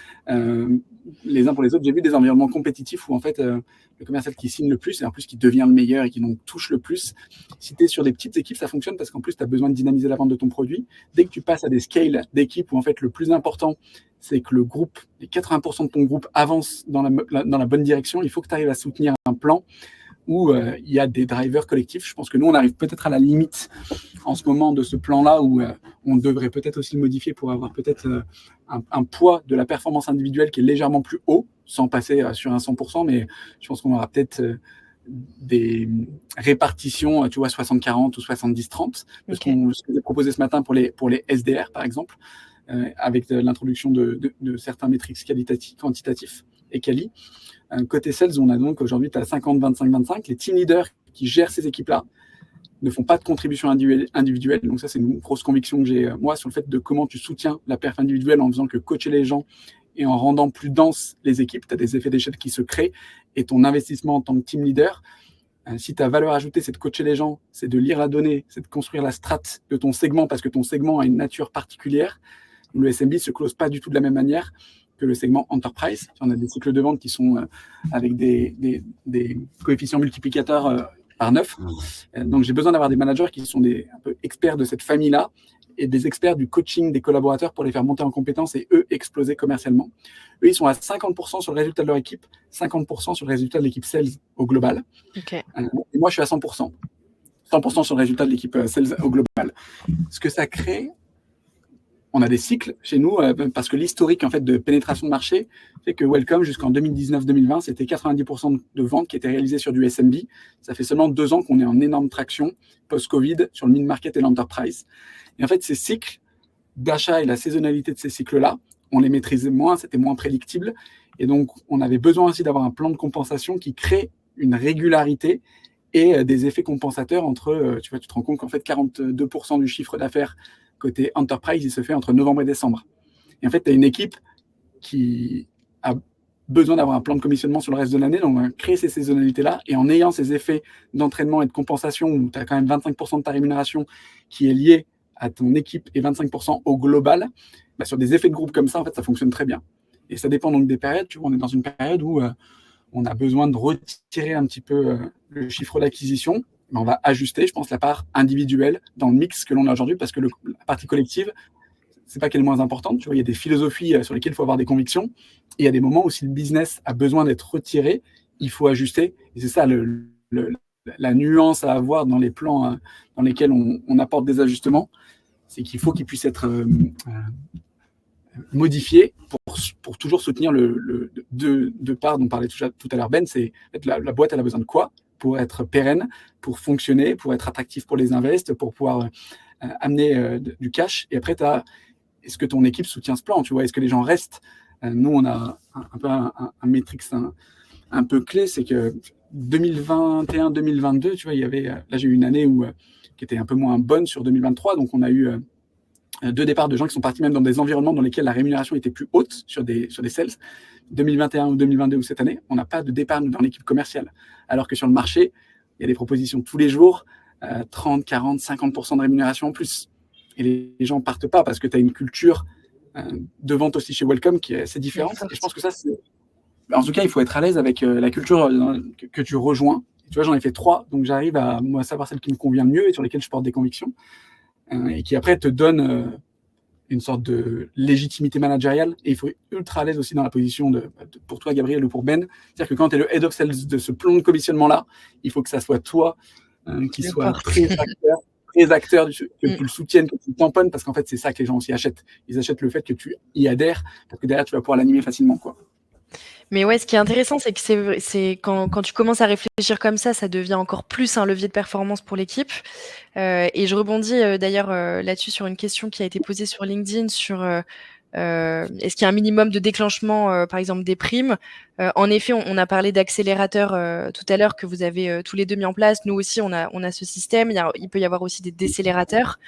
les uns pour les autres. J'ai vu des environnements compétitifs où en fait le commercial qui signe le plus et en plus qui devient le meilleur et qui donc touche le plus. Si tu es sur des petites équipes, ça fonctionne parce qu'en plus tu as besoin de dynamiser la vente de ton produit. Dès que tu passes à des scales d'équipes où en fait le plus important c'est que le groupe, les 80% de ton groupe avance dans la bonne direction, il faut que tu arrives à soutenir un plan où il y a des drivers collectifs. Je pense que nous, on arrive peut-être à la limite en ce moment de ce plan-là où on devrait peut-être aussi le modifier pour avoir peut-être un poids de la performance individuelle qui est légèrement plus haut, sans passer sur un 100%, mais je pense qu'on aura peut-être des répartitions, tu vois, 60-40 ou 70-30, de ce que j'ai proposé ce matin pour les SDR, par exemple, avec l'introduction de certains métriques quantitatifs et quali. Côté sales, on a donc aujourd'hui, tu as 50-25-25. Les team leaders qui gèrent ces équipes-là ne font pas de contribution individuelle. Donc ça, c'est une grosse conviction que j'ai, moi, sur le fait de comment tu soutiens la perf individuelle en faisant que coacher les gens et en rendant plus denses les équipes. Tu as des effets d'échelle qui se créent et ton investissement en tant que team leader, si ta valeur ajoutée, c'est de coacher les gens, c'est de lire la donnée, c'est de construire la strat de ton segment parce que ton segment a une nature particulière. Le SMB ne se close pas du tout de la même manière que le segment enterprise. On a des cycles de vente qui sont avec des coefficients multiplicateurs par 9. Donc, j'ai besoin d'avoir des managers qui sont un peu experts de cette famille-là et des experts du coaching des collaborateurs pour les faire monter en compétences et eux exploser commercialement. Eux, ils sont à 50% sur le résultat de leur équipe, 50% sur le résultat de l'équipe sales au global. Okay. Et moi, je suis à 100%. 100% sur le résultat de l'équipe sales au global. Ce que ça crée, on a des cycles chez nous parce que l'historique en fait de pénétration de marché fait que Welcome jusqu'en 2019-2020 c'était 90% de ventes qui étaient réalisées sur du SMB. Ça fait seulement 2 ans qu'on est en énorme traction post-Covid sur le mid-market et l'enterprise. Et en fait ces cycles d'achat et la saisonnalité de ces cycles-là, on les maîtrisait moins, c'était moins prédictible et donc on avait besoin aussi d'avoir un plan de compensation qui crée une régularité et des effets compensateurs entre, tu te rends compte qu'en fait 42% du chiffre d'affaires côté enterprise, il se fait entre novembre et décembre. Et en fait, tu as une équipe qui a besoin d'avoir un plan de commissionnement sur le reste de l'année, donc on va créer ces saisonnalités-là, et en ayant ces effets d'entraînement et de compensation, où tu as quand même 25% de ta rémunération qui est liée à ton équipe et 25% au global, sur des effets de groupe comme ça, en fait, ça fonctionne très bien. Et ça dépend donc des périodes. Tu vois, on est dans une période où on a besoin de retirer un petit peu le chiffre d'acquisition, mais on va ajuster, je pense, la part individuelle dans le mix que l'on a aujourd'hui, parce que la partie collective, c'est pas qu'elle est moins importante. Tu vois, il y a des philosophies sur lesquelles il faut avoir des convictions, et il y a des moments où si le business a besoin d'être retiré, il faut ajuster. Et c'est ça la nuance à avoir dans les plans dans lesquels on apporte des ajustements, c'est qu'il faut qu'ils puissent être modifiés pour toujours soutenir le deux parts dont parlait tout à l'heure Ben. C'est la boîte, elle a besoin de quoi pour être pérenne, pour fonctionner, pour être attractif pour les invests, pour pouvoir amener du cash. Et après, est-ce que ton équipe soutient ce plan, tu vois, est-ce que les gens restent? Nous, on a un peu un métrique un peu clé, c'est que 2021-2022, tu vois, là, j'ai eu une année qui était un peu moins bonne sur 2023, donc on a eu 2 départs de gens qui sont partis même dans des environnements dans lesquels la rémunération était plus haute sur des sales. 2021 ou 2022 ou cette année, on n'a pas de départ dans l'équipe commerciale. Alors que sur le marché, il y a des propositions tous les jours, 30, 40, 50% de rémunération en plus. Et les gens ne partent pas parce que tu as une culture de vente aussi chez Welcome qui est assez différente. Et je pense que ça, en tout cas, il faut être à l'aise avec la culture que tu rejoins. Tu vois, j'en ai fait 3, donc j'arrive à savoir celle qui me convient le mieux et sur lesquelles je porte des convictions. Et qui après te donne une sorte de légitimité managériale. Et il faut être ultra à l'aise aussi dans la position pour toi, Gabriel, ou pour Ben. C'est-à-dire que quand tu es le head of sales de ce plan de commissionnement-là, il faut que ça soit toi qui soit très acteur, que tu le soutiennes, que tu le tamponnes, parce qu'en fait, c'est ça que les gens aussi achètent. Ils achètent le fait que tu y adhères, parce que derrière, tu vas pouvoir l'animer facilement, quoi. Mais ouais, ce qui est intéressant, c'est que c'est quand tu commences à réfléchir comme ça devient encore plus un levier de performance pour l'équipe. Et je rebondis d'ailleurs là-dessus sur une question qui a été posée sur LinkedIn sur est-ce qu'il y a un minimum de déclenchement, par exemple, des primes? En effet, on a parlé d'accélérateurs tout à l'heure que vous avez tous les deux mis en place. Nous aussi, on a ce système. Il peut y avoir aussi des décélérateurs.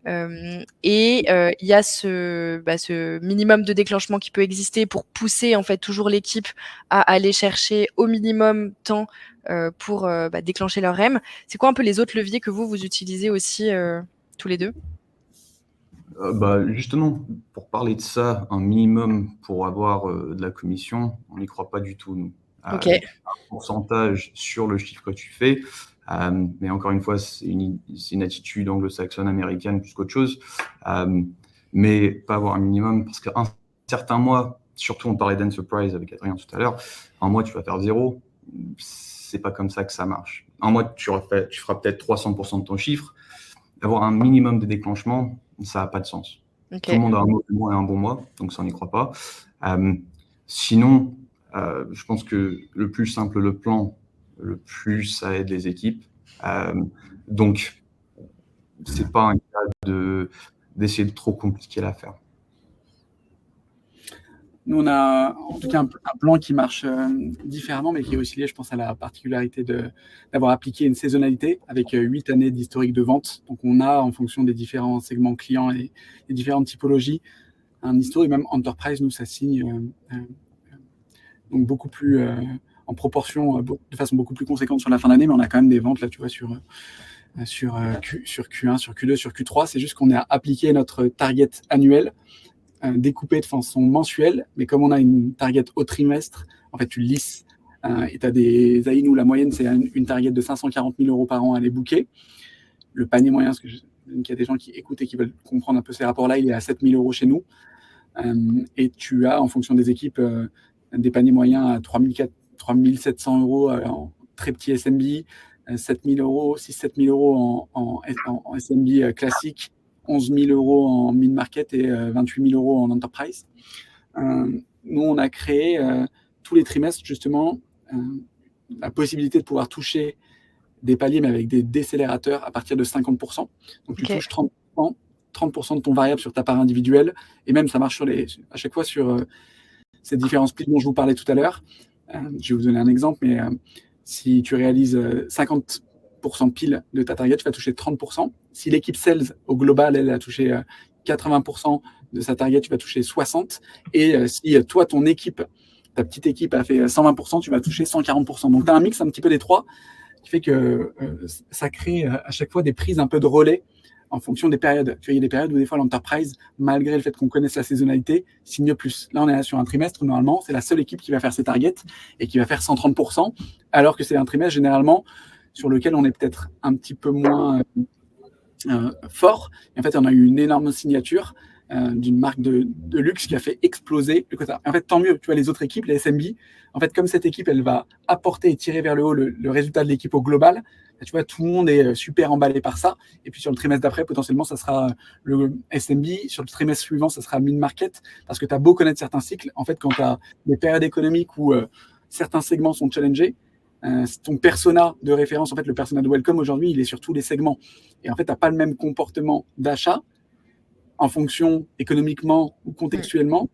Il y a ce minimum de déclenchement qui peut exister pour pousser en fait toujours l'équipe à aller chercher au minimum temps pour déclencher leur REM. C'est quoi un peu les autres leviers que vous utilisez aussi tous les deux? Justement, pour parler de ça, un minimum pour avoir de la commission, on n'y croit pas du tout, nous. Ok. Donc, un pourcentage sur le chiffre que tu fais, mais encore une fois, c'est une attitude anglo-saxonne, américaine, plus qu'autre chose. Mais pas avoir un minimum, parce qu'un certain mois, surtout on parlait d'enterprise avec Adrien tout à l'heure, un mois tu vas faire 0, c'est pas comme ça que ça marche. Un mois tu feras peut-être 300% de ton chiffre. D'avoir un minimum de déclenchement, ça n'a pas de sens. Ok. Tout le monde a un mauvais mois et un bon mois, donc ça on n'y croit pas. Sinon, je pense que le plus simple le plan, le plus ça aide les équipes. Donc, c'est pas un cas d'essayer de trop compliquer l'affaire. Nous, on a en tout cas un plan qui marche différemment, mais qui est aussi lié, je pense, à la particularité d'avoir appliqué une saisonnalité avec 8 années d'historique de vente. Donc, on a, en fonction des différents segments clients et des différentes typologies, un historique, même enterprise, nous, ça signe donc beaucoup plus en proportion, de façon beaucoup plus conséquente sur la fin d'année, mais on a quand même des ventes, là, tu vois, sur Q1, sur Q2, sur Q3. C'est juste qu'on a appliqué notre target annuel découpé de façon mensuelle, mais comme on a une target au trimestre, en fait, tu lisses et tu as des AI, nous, la moyenne, c'est une target de 540 000 € par an à les booker. Le panier moyen, parce qu'il y a des gens qui écoutent et qui veulent comprendre un peu ces rapports-là, il est à 7 000 € chez nous. Et tu as, en fonction des équipes, des paniers moyens à 3 700 € en très petit SMB, 7 000 €, 6-7 000 € en SMB classique, 11 000 € en mid-market et 28 000 € en enterprise. Nous, on a créé tous les trimestres, justement, la possibilité de pouvoir toucher des paliers, mais avec des décélérateurs à partir de 50%. Donc, tu touches 30% de ton variable sur ta part individuelle. Et même, ça marche à chaque fois sur ces différents splits dont je vous parlais tout à l'heure. Je vais vous donner un exemple, mais si tu réalises 50% pile de ta target, tu vas toucher 30%. Si l'équipe sales au global, elle a touché 80% de sa target, tu vas toucher 60%. Et si toi, ton équipe, ta petite équipe a fait 120%, tu vas toucher 140%. Donc, tu as un mix un petit peu des trois qui fait que ça crée à chaque fois des prises un peu de relais en fonction des périodes. Tu vois, il y a des périodes où des fois l'enterprise, malgré le fait qu'on connaisse la saisonnalité, signe plus. Là, on est là sur un trimestre, normalement, c'est la seule équipe qui va faire ses targets et qui va faire 130%, alors que c'est un trimestre généralement sur lequel on est peut-être un petit peu moins fort. Et en fait, on a eu une énorme signature d'une marque de luxe qui a fait exploser le quota. En fait, tant mieux, tu vois, les autres équipes, les SMB, en fait, comme cette équipe, elle va apporter et tirer vers le haut le résultat de l'équipe au global, tu vois, tout le monde est super emballé par ça. Et puis sur le trimestre d'après, potentiellement, ça sera le SMB. Sur le trimestre suivant, ça sera mid-market. Parce que tu as beau connaître certains cycles, en fait, quand tu as des périodes économiques où certains segments sont challengés, ton persona de référence, en fait, le persona de Welcome aujourd'hui, il est sur tous les segments. Et en fait, tu n'as pas le même comportement d'achat en fonction économiquement ou contextuellement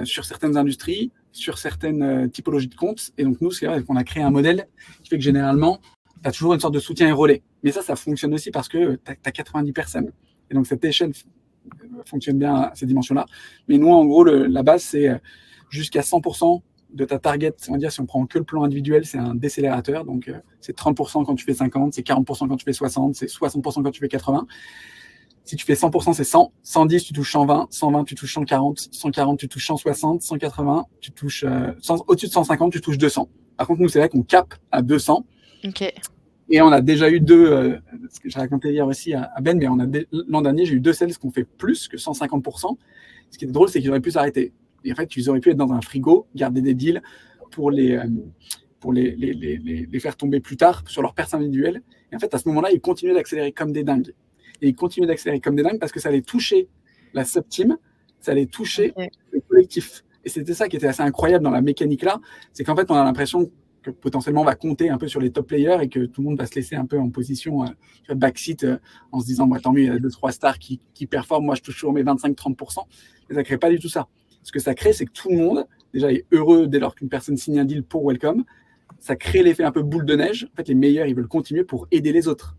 sur certaines industries, sur certaines typologies de comptes. Et donc, nous, c'est vrai qu'on a créé un modèle qui fait que généralement, tu as toujours une sorte de soutien et relais. Mais ça fonctionne aussi parce que tu as 90 personnes. Et donc, cette échelle fonctionne bien à ces dimensions-là. Mais nous, en gros, la base, c'est jusqu'à 100% de ta target. On va dire, si on prend que le plan individuel, c'est un décélérateur. Donc, c'est 30% quand tu fais 50, c'est 40% quand tu fais 60, c'est 60% quand tu fais 80. Si tu fais 100%, c'est 100. 110, tu touches 120. 120, tu touches 140. 140, tu touches 160. 180, tu touches au-dessus de 150, tu touches 200. Par contre, nous, c'est vrai qu'on cape à 200. Ok. Et on a déjà eu ce que j'ai raconté hier aussi à Ben, mais l'an dernier, j'ai eu 2 sales qui ont fait plus que 150%. Ce qui est drôle, c'est qu'ils auraient pu s'arrêter. Et en fait, ils auraient pu être dans un frigo, garder des deals pour les faire tomber plus tard sur leur perte individuelle. Et en fait, à ce moment-là, ils continuaient d'accélérer comme des dingues. Et ils continuaient d'accélérer comme des dingues parce que ça allait toucher la sub-team, ça allait toucher le collectif. Et c'était ça qui était assez incroyable dans la mécanique là, c'est qu'en fait, on a l'impression que potentiellement on va compter un peu sur les top players et que tout le monde va se laisser un peu en position backseat en se disant tant mieux, il y a 2-3 stars qui performent, moi je touche toujours mes 25-30%. Mais ça ne crée pas du tout ça. Ce que ça crée, c'est que tout le monde déjà est heureux dès lors qu'une personne signe un deal pour Welcome. Ça crée l'effet un peu boule de neige. En fait, les meilleurs, ils veulent continuer pour aider les autres.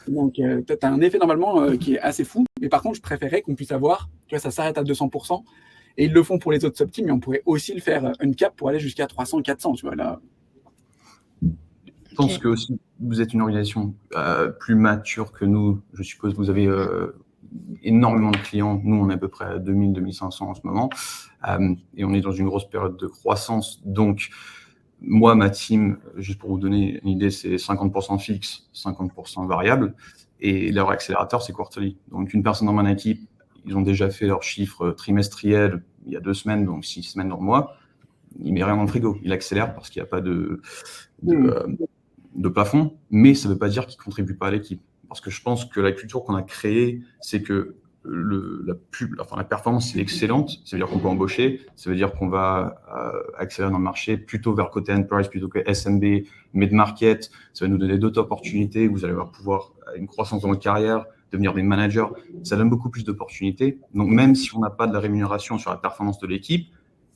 Donc, tu as un effet normalement qui est assez fou. Mais par contre, je préférais qu'on puisse avoir, tu vois, ça s'arrête à 200%. Et ils le font pour les autres sub-teams, mais on pourrait aussi le faire uncap pour aller jusqu'à 300, 400, tu vois, là. Je pense que aussi, vous êtes une organisation plus mature que nous. Je suppose que vous avez énormément de clients. Nous, on est à peu près à 2000-2500 en ce moment. Et on est dans une grosse période de croissance. Donc, moi, ma team, juste pour vous donner une idée, c'est 50% fixe, 50% variable. Et leur accélérateur, c'est quarterly. Donc, une personne dans mon équipe, ils ont déjà fait leurs chiffres trimestriels il y a 2 semaines, donc 6 semaines dans le mois. Il met rien dans le frigo. Il accélère parce qu'il n'y a pas de plafond. Mais ça ne veut pas dire qu'il ne contribue pas à l'équipe. Parce que je pense que la culture qu'on a créée, c'est que la performance est excellente. Ça veut dire qu'on peut embaucher. Ça veut dire qu'on va accélérer dans le marché plutôt vers côté enterprise plutôt que SMB, mid-market. Ça va nous donner d'autres opportunités. Vous allez pouvoir une croissance dans votre carrière, devenir des managers. Ça donne beaucoup plus d'opportunités. Donc, même si on n'a pas de la rémunération sur la performance de l'équipe,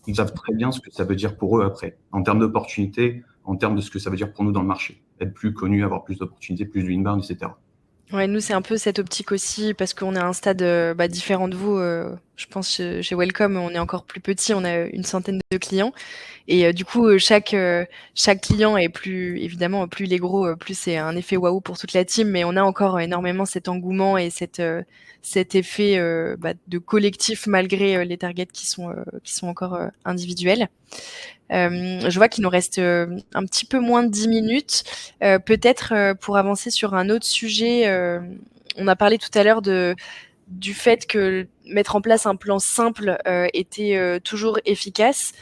ils savent très bien ce que ça veut dire pour eux après, en termes d'opportunités, en termes de ce que ça veut dire pour nous dans le marché. Être plus connu, avoir plus d'opportunités, plus de inbound, etc. Ouais, nous, c'est un peu cette optique aussi, parce qu'on est à un stade différent de vous. Je pense chez Welcome, on est encore plus petit, on a une centaine de clients. Et du coup, chaque client est évidemment, plus il est gros, plus c'est un effet waouh pour toute la team. Mais on a encore énormément cet engouement et cet effet de collectif malgré les targets qui sont encore individuels. Je vois qu'il nous reste un petit peu moins de 10 minutes. Peut-être pour avancer sur un autre sujet, on a parlé tout à l'heure du fait que mettre en place un plan simple était toujours efficace.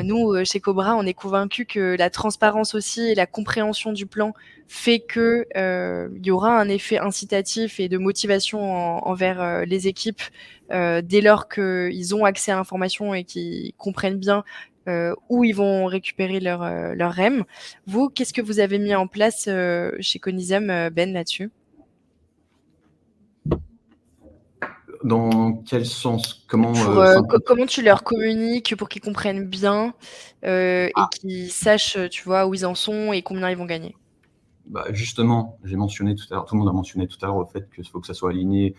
Nous, chez Cobra, on est convaincus que la transparence aussi et la compréhension du plan fait que il y aura un effet incitatif et de motivation envers les équipes dès lors qu'ils ont accès à l'information et qu'ils comprennent bien où ils vont récupérer leur REM. Vous, qu'est-ce que vous avez mis en place chez Conisum, Ben, là-dessus? Dans quel sens? Comment Comment tu leur communiques pour qu'ils comprennent bien et qu'ils sachent, tu vois, où ils en sont et combien ils vont gagner? Justement, j'ai mentionné tout à l'heure, tout le monde a mentionné tout à l'heure au fait qu'il faut que ça soit aligné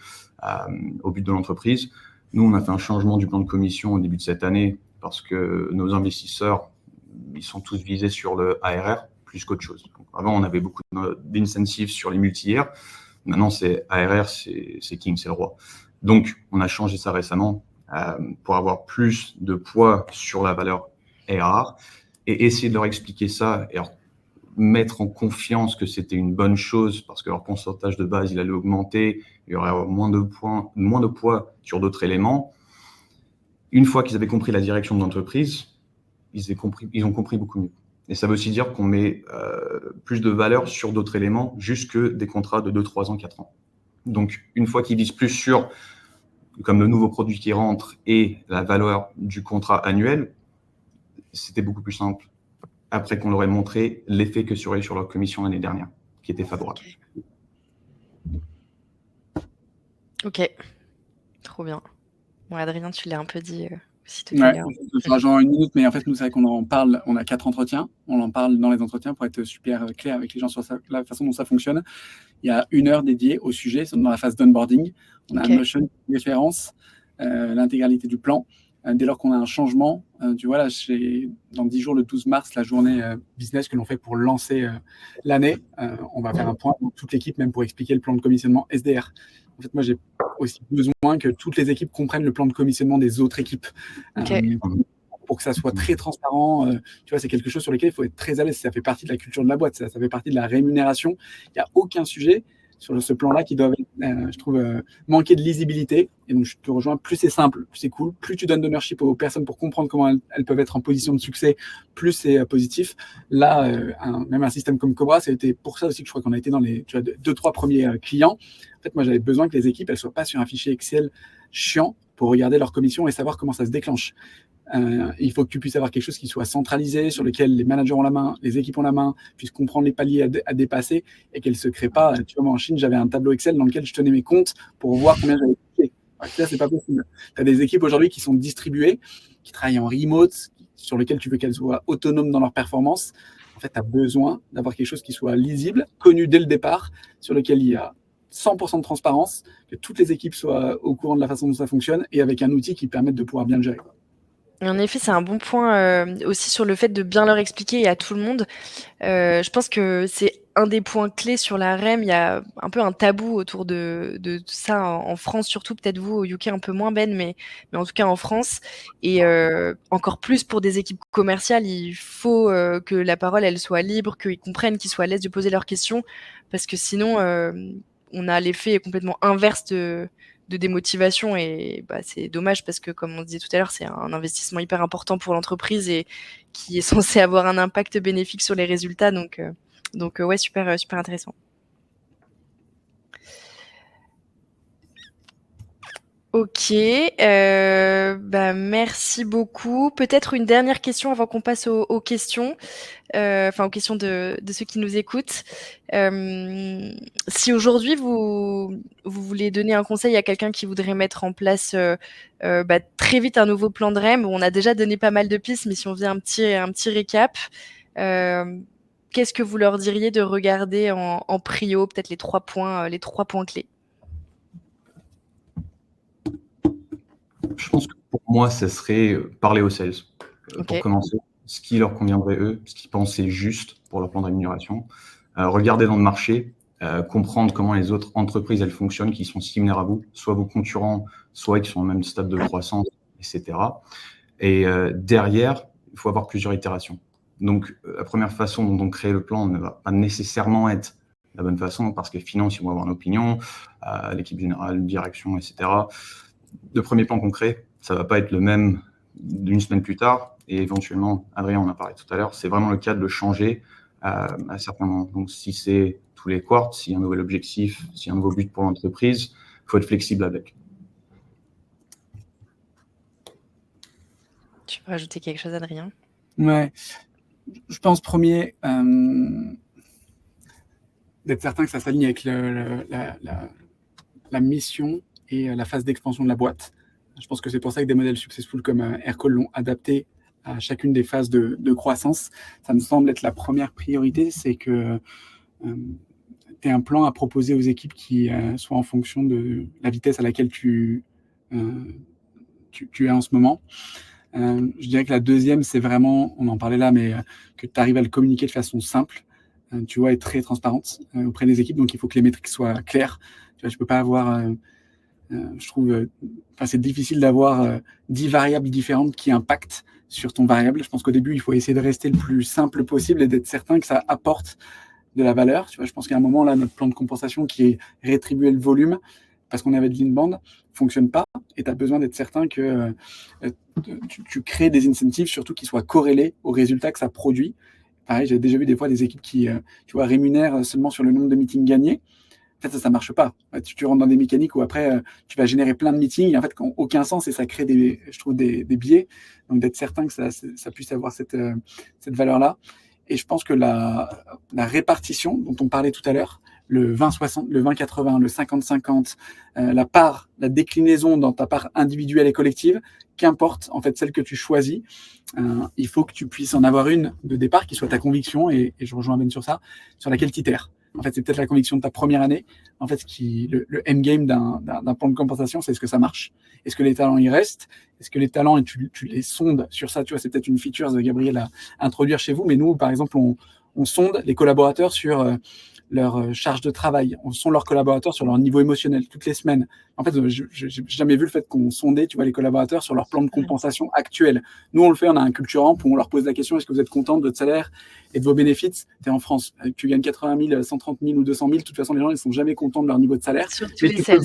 au but de l'entreprise. Nous, on a fait un changement du plan de commission au début de cette année parce que nos investisseurs, ils sont tous visés sur le ARR plus qu'autre chose. Donc, avant, on avait beaucoup d'incentives sur les multi-years. Maintenant, c'est ARR, c'est king, c'est le roi. Donc, on a changé ça récemment pour avoir plus de poids sur la valeur ARR et essayer de leur expliquer ça et leur mettre en confiance que c'était une bonne chose parce que leur pourcentage de base, il allait augmenter, il y aurait moins de poids sur d'autres éléments. Une fois qu'ils avaient compris la direction de l'entreprise, ils ont compris beaucoup mieux. Et ça veut aussi dire qu'on met plus de valeur sur d'autres éléments, juste que des contrats de 2, 3 ans, 4 ans. Donc, une fois qu'ils disent plus sur, comme le nouveau produit qui rentre et la valeur du contrat annuel, c'était beaucoup plus simple après qu'on leur ait montré l'effet que serait sur leur commission l'année dernière, qui était favorable. Ok, trop bien. Bon, Adrien, tu l'as un peu dit aussi tout à Ouais, l'heure. je rajoute une minute, mais en fait, nous, c'est vrai qu'on en parle, on a 4 entretiens, on en parle dans les entretiens pour être super clair avec les gens sur la façon dont ça fonctionne. Il y a 1 heure dédiée au sujet dans la phase d'onboarding. On a un Notion de référence, l'intégralité du plan. Dès lors qu'on a un changement, tu vois, là, dans 10 jours, le 12 mars, la journée business que l'on fait pour lancer l'année, on va faire un point avec toute l'équipe, même pour expliquer le plan de commissionnement SDR. En fait, moi, j'ai aussi besoin que toutes les équipes comprennent le plan de commissionnement des autres équipes. Pour que ça soit très transparent, tu vois, c'est quelque chose sur lequel il faut être très à l'aise. Ça fait partie de la culture de la boîte, ça fait partie de la rémunération. Il n'y a aucun sujet sur ce plan-là qui doit, je trouve, manquer de lisibilité. Et donc, je te rejoins, plus c'est simple, plus c'est cool, plus tu donnes d'ownership aux personnes pour comprendre comment elles peuvent être en position de succès, plus c'est positif. Là, même un système comme Cobra, ça a été pour ça aussi que je crois qu'on a été dans les 2-3 premiers clients. En fait, moi, j'avais besoin que les équipes, elles soient pas sur un fichier Excel chiant pour regarder leur commission et savoir comment ça se déclenche. Il faut que tu puisses avoir quelque chose qui soit centralisé, sur lequel les managers ont la main, les équipes ont la main, puissent comprendre les paliers à dépasser et qu'elles ne se créent pas. Tu vois, moi, en Chine, j'avais un tableau Excel dans lequel je tenais mes comptes pour voir combien j'avais touché. Ça, c'est pas possible. Tu as des équipes aujourd'hui qui sont distribuées, qui travaillent en remote, sur lesquelles tu veux qu'elles soient autonomes dans leur performance. En fait, tu as besoin d'avoir quelque chose qui soit lisible, connu dès le départ, sur lequel il y a 100% de transparence, que toutes les équipes soient au courant de la façon dont ça fonctionne et avec un outil qui permette de pouvoir bien le gérer. En effet, c'est un bon point aussi sur le fait de bien leur expliquer et à tout le monde. Je pense que c'est un des points clés sur la REM. Il y a un peu un tabou autour de ça en France, surtout peut-être vous au UK un peu moins Ben, mais en tout cas en France. Et encore plus pour des équipes commerciales, il faut que la parole elle soit libre, qu'ils comprennent, qu'ils soient à l'aise de poser leurs questions, parce que sinon on a l'effet complètement inverse de démotivation et bah, c'est dommage parce que comme on disait tout à l'heure, c'est un investissement hyper important pour l'entreprise et qui est censé avoir un impact bénéfique sur les résultats. Donc ouais, super, super intéressant. Ok, bah merci beaucoup. Peut-être une dernière question avant qu'on passe aux questions, enfin aux questions de ceux qui nous écoutent. Si aujourd'hui vous voulez donner un conseil à quelqu'un qui voudrait mettre en place bah, très vite un nouveau plan de REM, on a déjà donné pas mal de pistes, mais si on faisait un petit récap, qu'est-ce que vous leur diriez de regarder en prio, peut-être les 3 points clés? Je pense que pour moi, ça serait parler aux sales. Pour Ok. commencer, ce qui leur conviendrait eux, ce qu'ils pensaient juste pour leur plan de rémunération. Regarder dans le marché, comprendre comment les autres entreprises elles fonctionnent, qui sont similaires à vous, soit vos concurrents, soit qui sont au même stade de croissance, etc. Et derrière, il faut avoir plusieurs itérations. Donc, la première façon dont on crée le plan ne va pas nécessairement être la bonne façon, parce que finance, ils vont avoir une opinion, l'équipe générale, direction, etc. Le premier plan qu'on crée, ça va pas être le même d'une semaine plus tard, et éventuellement, Adrien en a parlé tout à l'heure, c'est vraiment le cas de le changer à certains moments. Donc, si c'est tous les quarts, s'il y a un nouvel objectif, s'il y a un nouveau but pour l'entreprise, il faut être flexible avec. Tu veux rajouter quelque chose, Adrien? Ouais, je pense premier, d'être certain que ça s'aligne avec la mission et la phase d'expansion de la boîte. Je pense que c'est pour ça que des modèles successful comme Aircall l'ont adapté à chacune des phases de croissance. Ça me semble être la première priorité, c'est que tu aies un plan à proposer aux équipes qui soit en fonction de la vitesse à laquelle tu es en ce moment. Je dirais que la deuxième, c'est vraiment, on en parlait là, mais que tu arrives à le communiquer de façon simple, tu vois, et très transparente auprès des équipes. Donc, il faut que les métriques soient claires. Tu vois, je peux pas avoir, je trouve, c'est difficile d'avoir 10 variables différentes qui impactent sur ton variable. Je pense qu'au début, il faut essayer de rester le plus simple possible et d'être certain que ça apporte de la valeur. Tu vois, je pense qu'à un moment, là, notre plan de compensation qui est rétribuer le volume, parce qu'on avait de l'inbound, fonctionne pas. Et tu as besoin d'être certain que tu crées des incentives, surtout qui soient corrélés aux résultats que ça produit. Pareil, j'ai déjà vu des fois des équipes qui, tu vois, rémunèrent seulement sur le nombre de meetings gagnés. En fait, ça marche pas. Tu rentres dans des mécaniques où après, tu vas générer plein de meetings et en fait, qui n'ont aucun sens et ça crée je trouve, des biais. Donc, d'être certain que ça puisse avoir cette valeur-là. Et je pense que la répartition dont on parlait tout à l'heure, le 20-60, le 20-80, le 50-50, la déclinaison dans ta part individuelle et collective, qu'importe en fait celle que tu choisis, il faut que tu puisses en avoir une de départ qui soit ta conviction, et je rejoins Ben sur ça, sur laquelle tu itères. En fait, c'est peut-être la conviction de ta première année. En fait, le endgame d'un plan de compensation, c'est est-ce que ça marche? Est-ce que les talents y restent? Est-ce que les talents, et tu les sondes sur ça? Tu vois, c'est peut-être une feature de Gabriel à introduire chez vous, mais nous, par exemple, on sonde les collaborateurs sur leur charge de travail. On sonde leurs collaborateurs sur leur niveau émotionnel toutes les semaines. En fait, je n'ai jamais vu le fait qu'on sondait, tu vois, les collaborateurs sur leur plan de compensation actuel. Nous, on le fait, on a un culture amp où on leur pose la question, est-ce que vous êtes content de votre salaire et de vos bénéfices? Tu es en France, tu gagnes 80 000, 130 000 ou 200 000, de toute façon, les gens, ils ne sont jamais contents de leur niveau de salaire. Surtout les sales.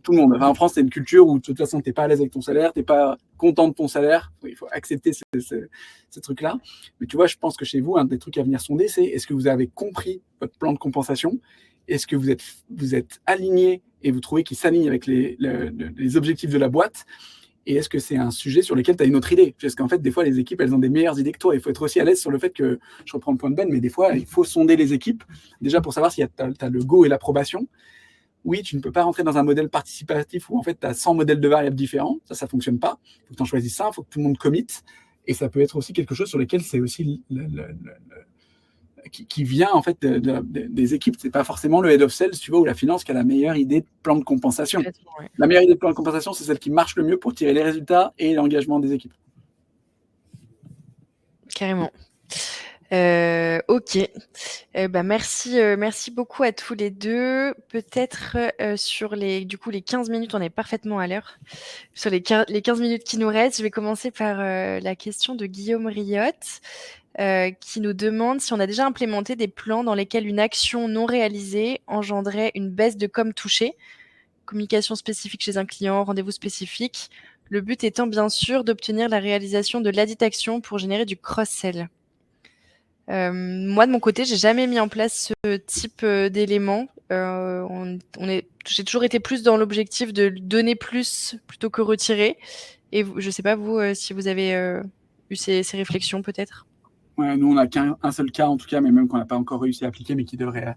Tout le monde. Enfin, en France, c'est une culture où de toute façon, tu n'es pas à l'aise avec ton salaire, tu n'es pas content de ton salaire. Il faut accepter ce truc-là. Mais tu vois, je pense que chez vous, un des trucs à venir sonder, c'est est-ce que vous avez compris votre plan de compensation? Est-ce que vous êtes aligné et vous trouvez qu'il s'aligne avec les objectifs de la boîte? Et est-ce que c'est un sujet sur lequel tu as une autre idée? Parce qu'en fait, des fois, les équipes, elles ont des meilleures idées que toi. Il faut être aussi à l'aise sur le fait que, je reprends le point de Ben, mais des fois, il faut sonder les équipes, déjà pour savoir si tu as le go et l'approbation. Oui, tu ne peux pas rentrer dans un modèle participatif où en fait tu as 100 modèles de variables différents, ça ne fonctionne pas. Il faut que tu en choisisses un, il faut que tout le monde commit. Et ça peut être aussi quelque chose sur lequel c'est aussi qui vient en fait des équipes. C'est pas forcément le head of sales, tu vois, ou la finance qui a la meilleure idée de plan de compensation. Ouais. La meilleure idée de plan de compensation, c'est celle qui marche le mieux pour tirer les résultats et l'engagement des équipes. Carrément. Ok. Merci beaucoup à tous les deux. Peut-être sur les 15 minutes, on est parfaitement à l'heure. Sur les 15 minutes qui nous restent, je vais commencer par la question de Guillaume Riotte, qui nous demande si on a déjà implémenté des plans dans lesquels une action non réalisée engendrait une baisse de com touchée, communication spécifique chez un client, rendez-vous spécifique. Le but étant bien sûr d'obtenir la réalisation de ladite action pour générer du cross-sell. Moi, de mon côté, j'ai jamais mis en place ce type d'éléments. J'ai toujours été plus dans l'objectif de donner plus plutôt que retirer. Et je sais pas, vous, si vous avez eu ces réflexions, peut-être. Ouais, nous, on n'a qu'un seul cas, en tout cas, mais même qu'on n'a pas encore réussi à appliquer, mais qui devrait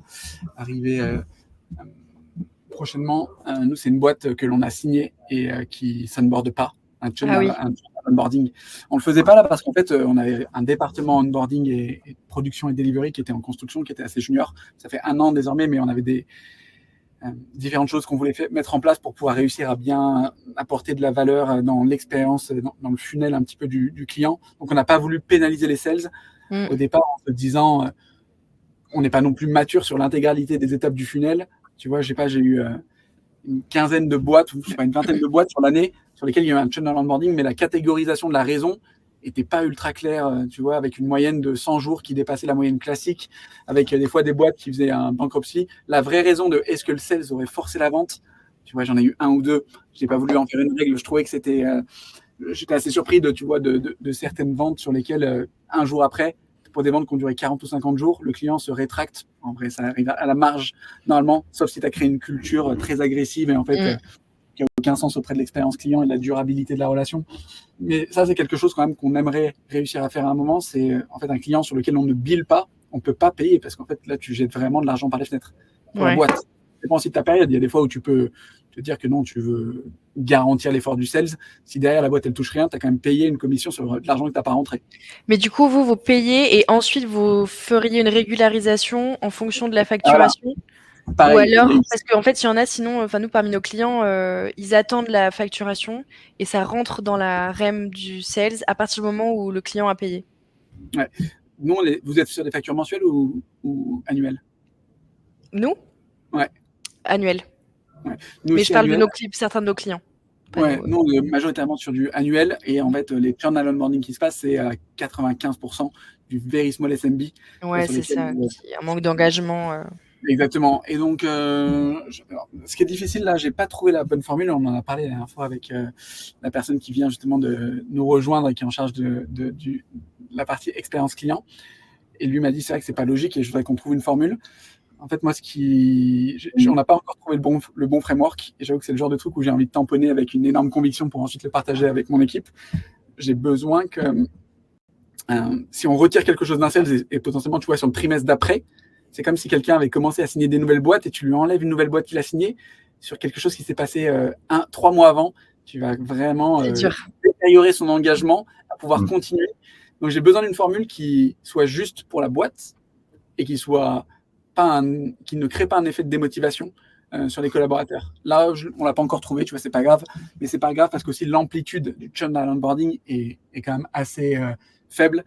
arriver prochainement. Nous, c'est une boîte que l'on a signée et qui ne s'onboarde pas. Un onboarding. On le faisait pas là parce qu'en fait, on avait un département onboarding et production et delivery qui était en construction, qui était assez junior. Ça fait 1 an désormais, mais on avait des différentes choses qu'on voulait mettre en place pour pouvoir réussir à bien apporter de la valeur dans l'expérience, dans le funnel un petit peu du client. Donc, on n'a pas voulu pénaliser les sales au départ en se disant on n'est pas non plus mature sur l'intégralité des étapes du funnel. Tu vois, j'ai eu une quinzaine de boîtes, ou une vingtaine de boîtes sur l'année sur lesquelles il y a eu un channel onboarding, mais la catégorisation de la raison n'était pas ultra claire, tu vois, avec une moyenne de 100 jours qui dépassait la moyenne classique, avec des fois des boîtes qui faisaient un bankruptcy. La vraie raison de est-ce que le sales aurait forcé la vente, tu vois, j'en ai eu 1 ou 2. Je n'ai pas voulu en faire une règle. Je trouvais que c'était... j'étais assez surpris de certaines ventes sur lesquelles, un jour après, pour des ventes qui ont duré 40 ou 50 jours, le client se rétracte. En vrai, ça arrive à la marge, normalement, sauf si tu as créé une culture très agressive et en fait, qui n'a aucun sens auprès de l'expérience client et de la durabilité de la relation. Mais ça, c'est quelque chose quand même qu'on aimerait réussir à faire à un moment. C'est en fait un client sur lequel on ne bille pas, on ne peut pas payer parce qu'en fait, là, tu jettes vraiment de l'argent par les fenêtres. Pour la boîte. Ça dépend aussi de ta période. Il y a des fois où tu peux te dire que non, tu veux garantir l'effort du sales. Si derrière la boîte, elle touche rien, tu as quand même payé une commission sur de l'argent que tu n'as pas rentré. Mais du coup, vous payez et ensuite, vous feriez une régularisation en fonction de la facturation. Pareil, ou alors, parce qu'en fait, il y en a, sinon, nous, parmi nos clients, ils attendent la facturation et ça rentre dans la REM du sales à partir du moment où le client a payé. Ouais. Nous, vous êtes sur des factures mensuelles ou annuelles? Nous? Ouais. Annuelles. Ouais. Mais je parle de certains de nos clients. Ouais, nous, on est majoritairement sur du annuel et en fait, les churn onboarding qui se passent, c'est à 95% du very small SMB. Ouais, c'est ça, un manque d'engagement. Exactement. Et donc, ce qui est difficile là, j'ai pas trouvé la bonne formule. On en a parlé la dernière fois avec la personne qui vient justement de nous rejoindre et qui est en charge de la partie expérience client. Et lui m'a dit c'est vrai que c'est pas logique et je voudrais qu'on trouve une formule. En fait, moi, on n'a pas encore trouvé le bon framework. Et j'avoue que c'est le genre de truc où j'ai envie de tamponner avec une énorme conviction pour ensuite le partager avec mon équipe. J'ai besoin que si on retire quelque chose d'un sales et potentiellement, tu vois, sur le trimestre d'après, c'est comme si quelqu'un avait commencé à signer des nouvelles boîtes et tu lui enlèves une nouvelle boîte qu'il a signée sur quelque chose qui s'est passé 3 mois avant. Tu vas vraiment détériorer son engagement à pouvoir continuer. Donc, j'ai besoin d'une formule qui soit juste pour la boîte et qui ne crée pas un effet de démotivation sur les collaborateurs. Là, on l'a pas encore trouvé, tu vois, c'est pas grave. Mais c'est pas grave parce qu'aussi l'amplitude du churn à l'onboarding est quand même assez faible.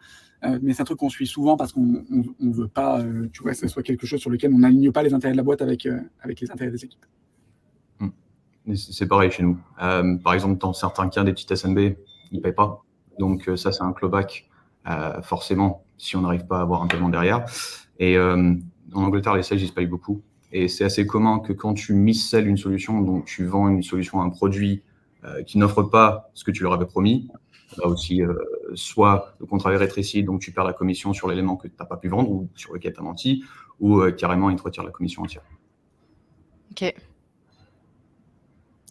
Mais c'est un truc qu'on suit souvent parce qu'on ne veut pas, tu vois, que ce soit quelque chose sur lequel on n'aligne pas les intérêts de la boîte avec les intérêts des équipes. C'est pareil chez nous. Par exemple, dans certains cas, des petites SMB, ils ne payent pas. Donc ça, c'est un clawback, forcément, si on n'arrive pas à avoir un paiement derrière. Et en Angleterre, les sales, ils se payent beaucoup. Et c'est assez commun que quand tu mis-sell une solution, donc tu vends une solution, un produit qui n'offre pas ce que tu leur avais promis, là aussi, soit le contrat est rétréci, donc tu perds la commission sur l'élément que tu n'as pas pu vendre ou sur lequel tu as menti, ou carrément, ils te retirent la commission entière. Ok.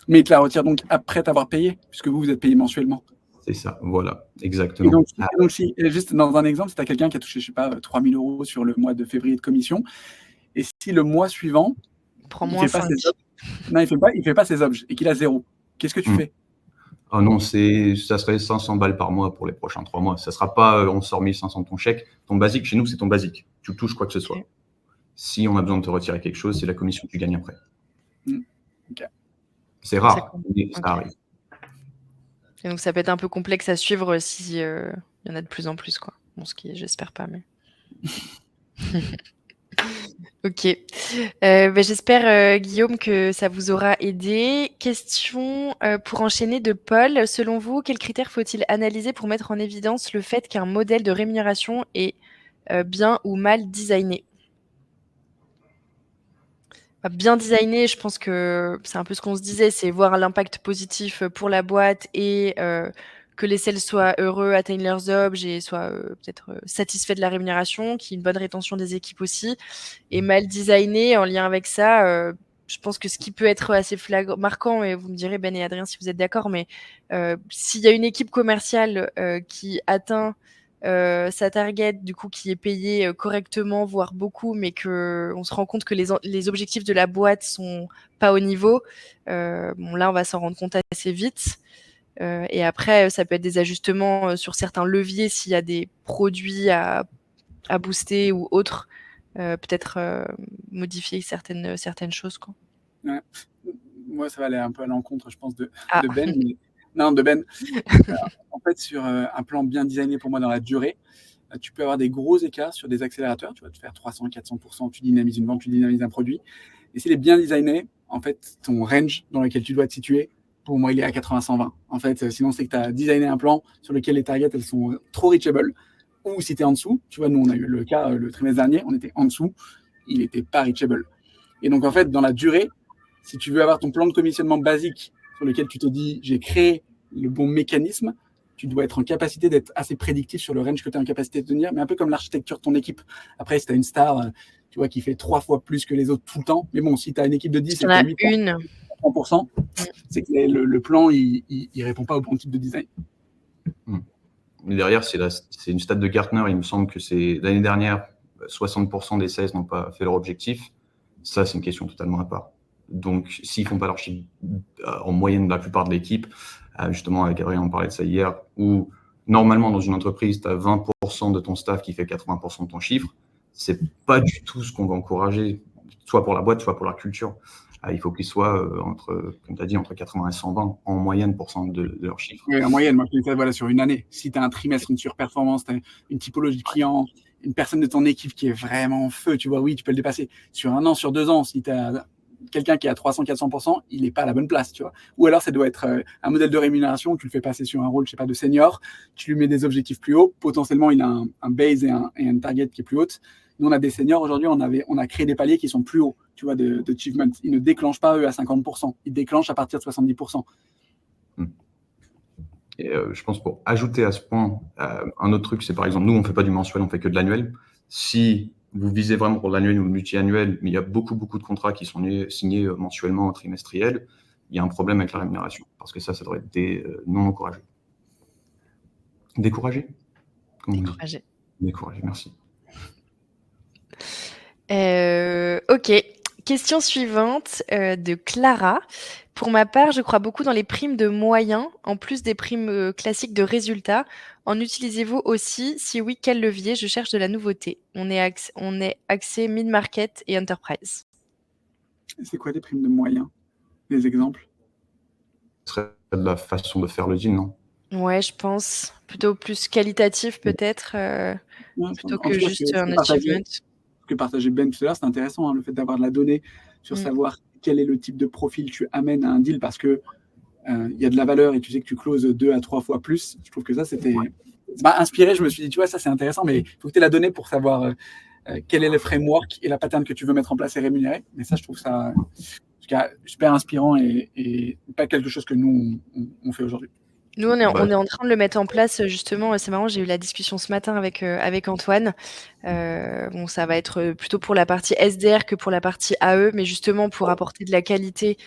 Mais ils te la retirent donc après t'avoir payé, puisque vous êtes payé mensuellement. C'est ça, voilà, exactement. Et donc juste dans un exemple, si tu as quelqu'un qui a touché, je sais pas, 3 000 € sur le mois de février de commission, et si le mois suivant, il fait pas ses objets et qu'il a 0, qu'est-ce que tu fais? Oh non, ça serait 500 balles par mois pour les prochains 3 mois. Ça sera pas, on sort 1500 de ton chèque. Ton basique, chez nous, c'est ton basique. Tu touches quoi que ce soit. Ok. Si on a besoin de te retirer quelque chose, c'est la commission que tu gagnes après. Ok. C'est Ça rare, compte. mais ça Ok. arrive. Et donc, ça peut être un peu complexe à suivre si il y en a de plus en plus, quoi. Bon, ce qui est, j'espère pas, mais. Ok. J'espère, Guillaume, que ça vous aura aidé. Question pour enchaîner de Paul. Selon vous, quels critères faut-il analyser pour mettre en évidence le fait qu'un modèle de rémunération est bien ou mal designé? Bien designé, je pense que c'est un peu ce qu'on se disait, c'est voir l'impact positif pour la boîte et que les sales soient heureux, atteignent leurs objs et soient peut-être satisfaits de la rémunération, qu'il y ait une bonne rétention des équipes aussi. Et mal designé, en lien avec ça, je pense que ce qui peut être assez marquant, et vous me direz, Ben et Adrien, si vous êtes d'accord, mais s'il y a une équipe commerciale qui atteint sa target, du coup, qui est payée correctement, voire beaucoup, mais qu'on se rend compte que les objectifs de la boîte sont pas au niveau, bon, là, on va s'en rendre compte assez vite. Et après, ça peut être des ajustements sur certains leviers s'il y a des produits à booster ou autres. Peut-être modifier certaines choses, quoi. Ouais. Moi, ça va aller un peu à l'encontre, je pense, de Ah, Ben. Non, de Ben. En fait, sur un plan bien designé pour moi dans la durée, tu peux avoir des gros écarts sur des accélérateurs. Tu vas te faire 300-400%, tu dynamises une vente, tu dynamises un produit. Et s'il est bien designé, en fait, ton range dans lequel tu dois te situer, pour moi, il est à 80-120. En fait, sinon, c'est que tu as designé un plan sur lequel les targets, elles sont trop reachable. Ou si tu es en dessous, tu vois, nous, on a eu le cas le trimestre dernier, on était en dessous, il n'était pas reachable. Et donc, en fait, dans la durée, si tu veux avoir ton plan de commissionnement basique sur lequel tu te dis, j'ai créé le bon mécanisme, tu dois être en capacité d'être assez prédictif sur le range que tu es en capacité de tenir, mais un peu comme l'architecture de ton équipe. Après, si tu as une star, tu vois, qui fait 3 fois plus que les autres tout le temps, mais bon, si tu as une équipe de 10 s'il et y que en tu as a 8%, une. 30%, c'est que le plan, il répond pas au bon type de design. Mais derrière, c'est une stat de Gartner. Il me semble que c'est l'année dernière, 60% des sales n'ont pas fait leur objectif. Ça, c'est une question totalement à part. Donc, s'ils font pas leur chiffre en moyenne, la plupart de l'équipe, justement, avec Gabriel, on parlait de ça hier, où normalement, dans une entreprise, tu as 20% de ton staff qui fait 80% de ton chiffre. C'est pas du tout ce qu'on va encourager, soit pour la boîte, soit pour la culture. Il faut qu'ils soient comme tu as dit, entre 80 et 120 en moyenne de leur chiffre. Oui, en moyenne, moi, je fais ça voilà, sur une année. Si tu as un trimestre, une surperformance, tu as une typologie de client, une personne de ton équipe qui est vraiment en feu, tu vois, oui, tu peux le dépasser. Sur un an, sur 2 ans, si tu as quelqu'un qui est à 300-400%, il n'est pas à la bonne place, tu vois. Ou alors, ça doit être un modèle de rémunération, tu le fais passer sur un rôle, je sais pas, de senior, tu lui mets des objectifs plus hauts, potentiellement, il a un base et un target qui est plus haute. Nous, on a des seniors aujourd'hui, on a créé des paliers qui sont plus hauts, tu vois, d'achievement. Ils ne déclenchent pas, eux, à 50%. Ils déclenchent à partir de 70%. Et je pense pour ajouter à ce point, un autre truc, c'est par exemple, nous, on ne fait pas du mensuel, on fait que de l'annuel. Si vous visez vraiment pour l'annuel ou le multi-annuel, mais il y a beaucoup de contrats qui sont signés mensuellement, trimestriels, il y a un problème avec la rémunération, parce que ça devrait être non encouragé. Découragé? Comment on dit? Découragé. Découragé, merci. Ok. Question suivante de Clara. Pour ma part, je crois beaucoup dans les primes de moyens, en plus des primes classiques de résultats. En utilisez-vous aussi? Si oui, quel levier? Je cherche de la nouveauté. On est axé mid-market et enterprise. C'est quoi des primes de moyens? Des exemples? Ce serait de la façon de faire le deal, non? Ouais, je pense. Plutôt plus qualitatif, peut-être, plutôt En que tout cas, juste un achievement. ce que partageait Ben tout à l'heure, c'est intéressant, hein, le fait d'avoir de la donnée sur savoir quel est le type de profil tu amènes à un deal, parce que il y a de la valeur et tu sais que tu closes 2 à 3 fois plus. Je trouve que ça, ça m'a inspiré. Je me suis dit, tu vois, ça, c'est intéressant, mais il faut que tu aies la donnée pour savoir quel est le framework et la pattern que tu veux mettre en place et rémunérer. Mais ça, je trouve ça en tout cas, super inspirant et pas quelque chose que nous, on fait aujourd'hui. Nous, on est en train de le mettre en place, justement. C'est marrant, j'ai eu la discussion ce matin avec Antoine. Bon, ça va être plutôt pour la partie SDR que pour la partie AE, mais justement pour apporter de la qualité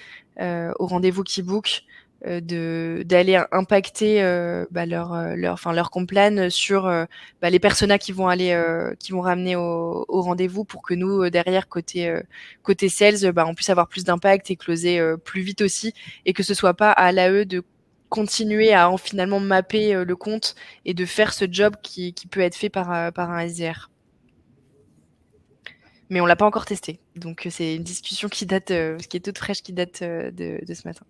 au rendez-vous qui book, d'aller impacter leur complan sur les personas qui vont ramener au rendez-vous pour que nous, derrière, côté sales, on puisse avoir plus d'impact et closer plus vite aussi, et que ce soit pas à l'AE de continuer à finalement mapper le compte et de faire ce job qui peut être fait par un SDR. Mais on l'a pas encore testé. Donc c'est une discussion qui est toute fraîche, qui date de ce matin.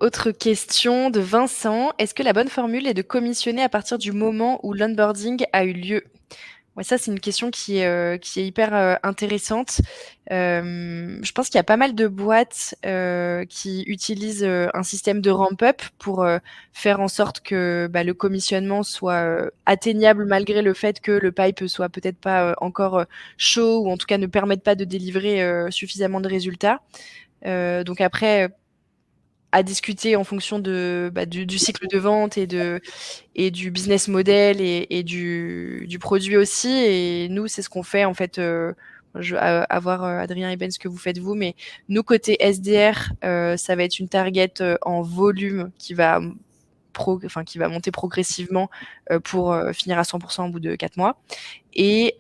Autre question de Vincent. Est-ce que la bonne formule est de commissionner à partir du moment où l'onboarding a eu lieu? Ouais, ça, c'est une question qui est hyper intéressante. Je pense qu'il y a pas mal de boîtes qui utilisent un système de ramp-up pour faire en sorte que le commissionnement soit atteignable malgré le fait que le pipe soit peut-être pas encore chaud ou en tout cas ne permette pas de délivrer suffisamment de résultats. Donc après, à discuter en fonction du cycle de vente et du business model et du produit aussi. Et nous, c'est ce qu'on fait en fait. Je vais avoir Adrien et Ben ce que vous faites vous, mais nous côté SDR, ça va être une target en volume qui va monter progressivement pour finir à 100% au bout de 4 mois. Et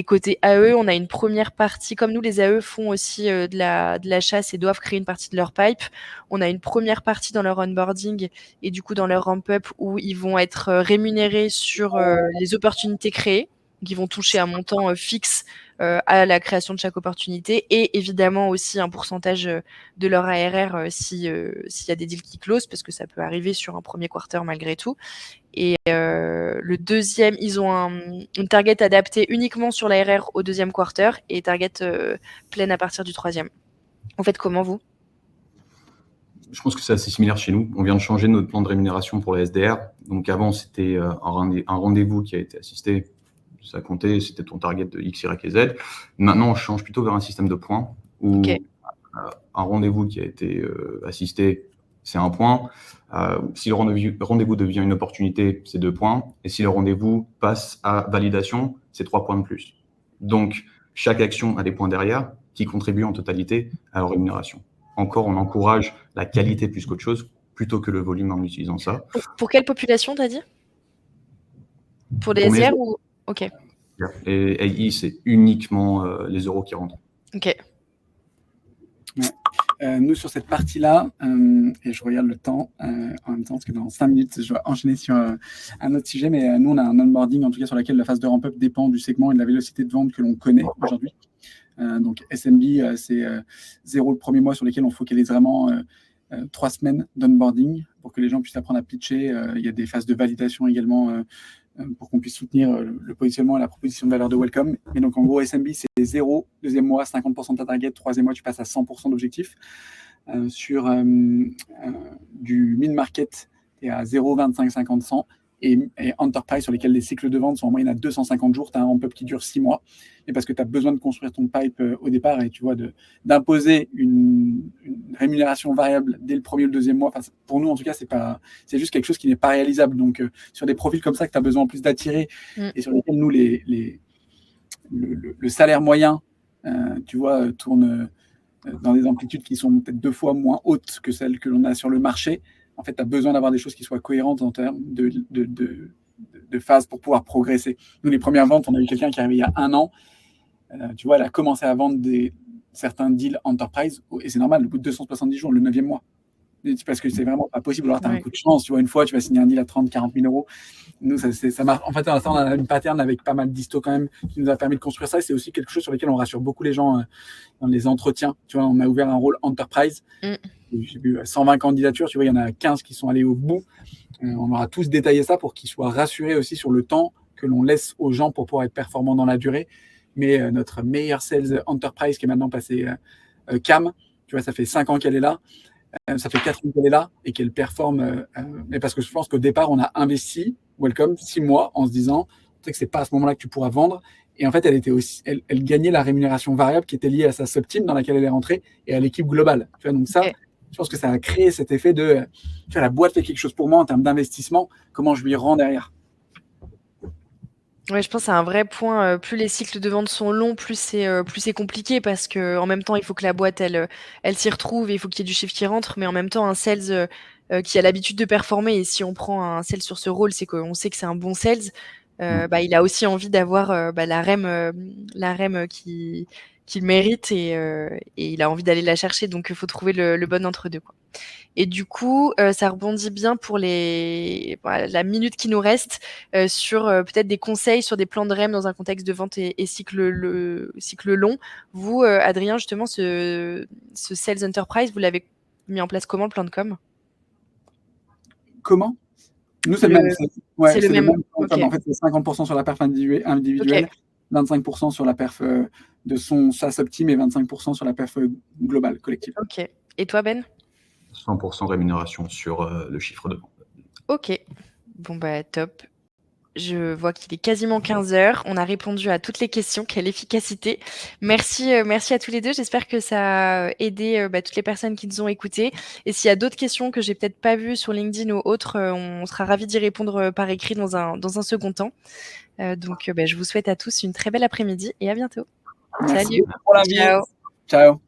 côté AE, on a une première partie, comme nous les AE font aussi de la chasse et doivent créer une partie de leur pipe, on a une première partie dans leur onboarding et du coup dans leur ramp-up où ils vont être rémunérés sur les opportunités créées. Donc ils vont toucher un montant fixe à la création de chaque opportunité et évidemment aussi un pourcentage de leur ARR s'il y a des deals qui closent, parce que ça peut arriver sur un premier quarter malgré tout. Et le deuxième, ils ont une target adaptée uniquement sur l'ARR au deuxième quarter et target pleine à partir du troisième. En fait, comment vous? Je pense que c'est assez similaire chez nous. On vient de changer notre plan de rémunération pour les SDR. Donc avant, c'était un rendez-vous qui a été assisté. Ça comptait, c'était ton target de X, Y et Z. Maintenant, on change plutôt vers un système de points où un rendez-vous qui a été assisté, c'est 1 point. Si le rendez-vous devient une opportunité, c'est 2 points. Et si le rendez-vous passe à validation, c'est 3 points de plus. Donc, chaque action a des points derrière qui contribuent en totalité à la rémunération. Encore, on encourage la qualité plus qu'autre chose, plutôt que le volume en utilisant ça. Pour quelle population, t'as dit? Pour les SDR ou... Ok. Et AI, c'est uniquement les euros qui rentrent. Ok. Ouais. Nous, sur cette partie-là, et je regarde le temps en même temps, parce que dans 5 minutes, je dois enchaîner sur un autre sujet, mais nous, on a un onboarding, en tout cas, sur laquelle la phase de ramp-up dépend du segment et de la vélocité de vente que l'on connaît aujourd'hui. Donc, SMB, c'est 0 le premier mois sur lesquels on focalise vraiment 3 semaines d'onboarding pour que les gens puissent apprendre à pitcher. Il y a des phases de validation également pour qu'on puisse soutenir le positionnement et la proposition de valeur de Welcome. Et donc, en gros, SMB, c'est 0, deuxième mois, 50% de ta target, troisième mois, tu passes à 100% d'objectif. Sur du mid-market, tu es à 0, 25, 50, 100. Et Enterprise, sur lesquels les cycles de vente sont en moyenne à 250 jours, tu as un ramp-up qui dure 6 mois. Et parce que tu as besoin de construire ton pipe au départ et tu vois, d'imposer une rémunération variable dès le premier ou le deuxième mois. Enfin, pour nous, en tout cas, c'est juste quelque chose qui n'est pas réalisable. Donc, sur des profils comme ça que tu as besoin en plus d'attirer et sur lesquels nous, le salaire moyen, tu vois, tourne dans des amplitudes qui sont peut-être 2 fois moins hautes que celles que l'on a sur le marché. En fait, tu as besoin d'avoir des choses qui soient cohérentes en termes de phase pour pouvoir progresser. Nous, les premières ventes, on a eu quelqu'un qui est arrivé il y a 1 an. Tu vois, elle a commencé à vendre certains deals Enterprise, et c'est normal, au bout de 270 jours, le 9e mois. Parce que c'est vraiment pas possible. Alors, tu as un coup de chance. Tu vois, une fois, tu vas signer un deal à 30, 40 000 euros. Nous, ça marche. En fait, on a une pattern avec pas mal d'histo quand même qui nous a permis de construire ça. Et c'est aussi quelque chose sur lequel on rassure beaucoup les gens dans les entretiens. Tu vois, on a ouvert un rôle Enterprise. J'ai vu 120 candidatures. Tu vois, il y en a 15 qui sont allés au bout. On aura tous détaillé ça pour qu'ils soient rassurés aussi sur le temps que l'on laisse aux gens pour pouvoir être performants dans la durée. Mais notre meilleure sales Enterprise qui est maintenant passée Cam, tu vois, ça fait 5 ans qu'elle est là. Ça fait 4 ans qu'elle est là et qu'elle performe. Mais parce que je pense qu'au départ, on a investi Welcome 6 mois en se disant que c'est pas à ce moment-là que tu pourras vendre. Et en fait, elle gagnait la rémunération variable qui était liée à sa sub-team dans laquelle elle est rentrée et à l'équipe globale. Tu vois, donc ça, je pense que ça a créé cet effet de tu vois, la boîte fait quelque chose pour moi en termes d'investissement, comment je lui rends derrière. Ouais, je pense que c'est un vrai point. Plus les cycles de vente sont longs, plus c'est compliqué parce que en même temps, il faut que la boîte elle s'y retrouve et il faut qu'il y ait du chiffre qui rentre, mais en même temps, un sales qui a l'habitude de performer, et si on prend un sales sur ce rôle, c'est qu'on sait que c'est un bon sales. Il a aussi envie d'avoir la REM qu'il mérite et il a envie d'aller la chercher. Donc, il faut trouver le bon entre-deux, quoi. Et du coup, ça rebondit bien pour la minute qui nous reste sur peut-être des conseils sur des plans de REM dans un contexte de vente et cycle long. Vous, Adrien, justement, ce Sales Enterprise, vous l'avez mis en place comment, le plan de com? Comment? Nous, c'est le même. C'est le même. Okay. En fait, c'est 50% sur la perf individuelle, okay. 25% sur la perf de son SaaS Optim et 25% sur la perf globale, collective. Ok. Et toi, Ben? 100% rémunération sur le chiffre de vente. Ok. Bon, bah, top. Je vois qu'il est quasiment 15h. On a répondu à toutes les questions. Quelle efficacité. Merci à tous les deux. J'espère que ça a aidé toutes les personnes qui nous ont écoutés. Et s'il y a d'autres questions que j'ai peut-être pas vues sur LinkedIn ou autres, on sera ravis d'y répondre par écrit dans un second temps. Donc, je vous souhaite à tous une très belle après-midi et à bientôt. Merci. Salut. Pour l'invite. Ciao.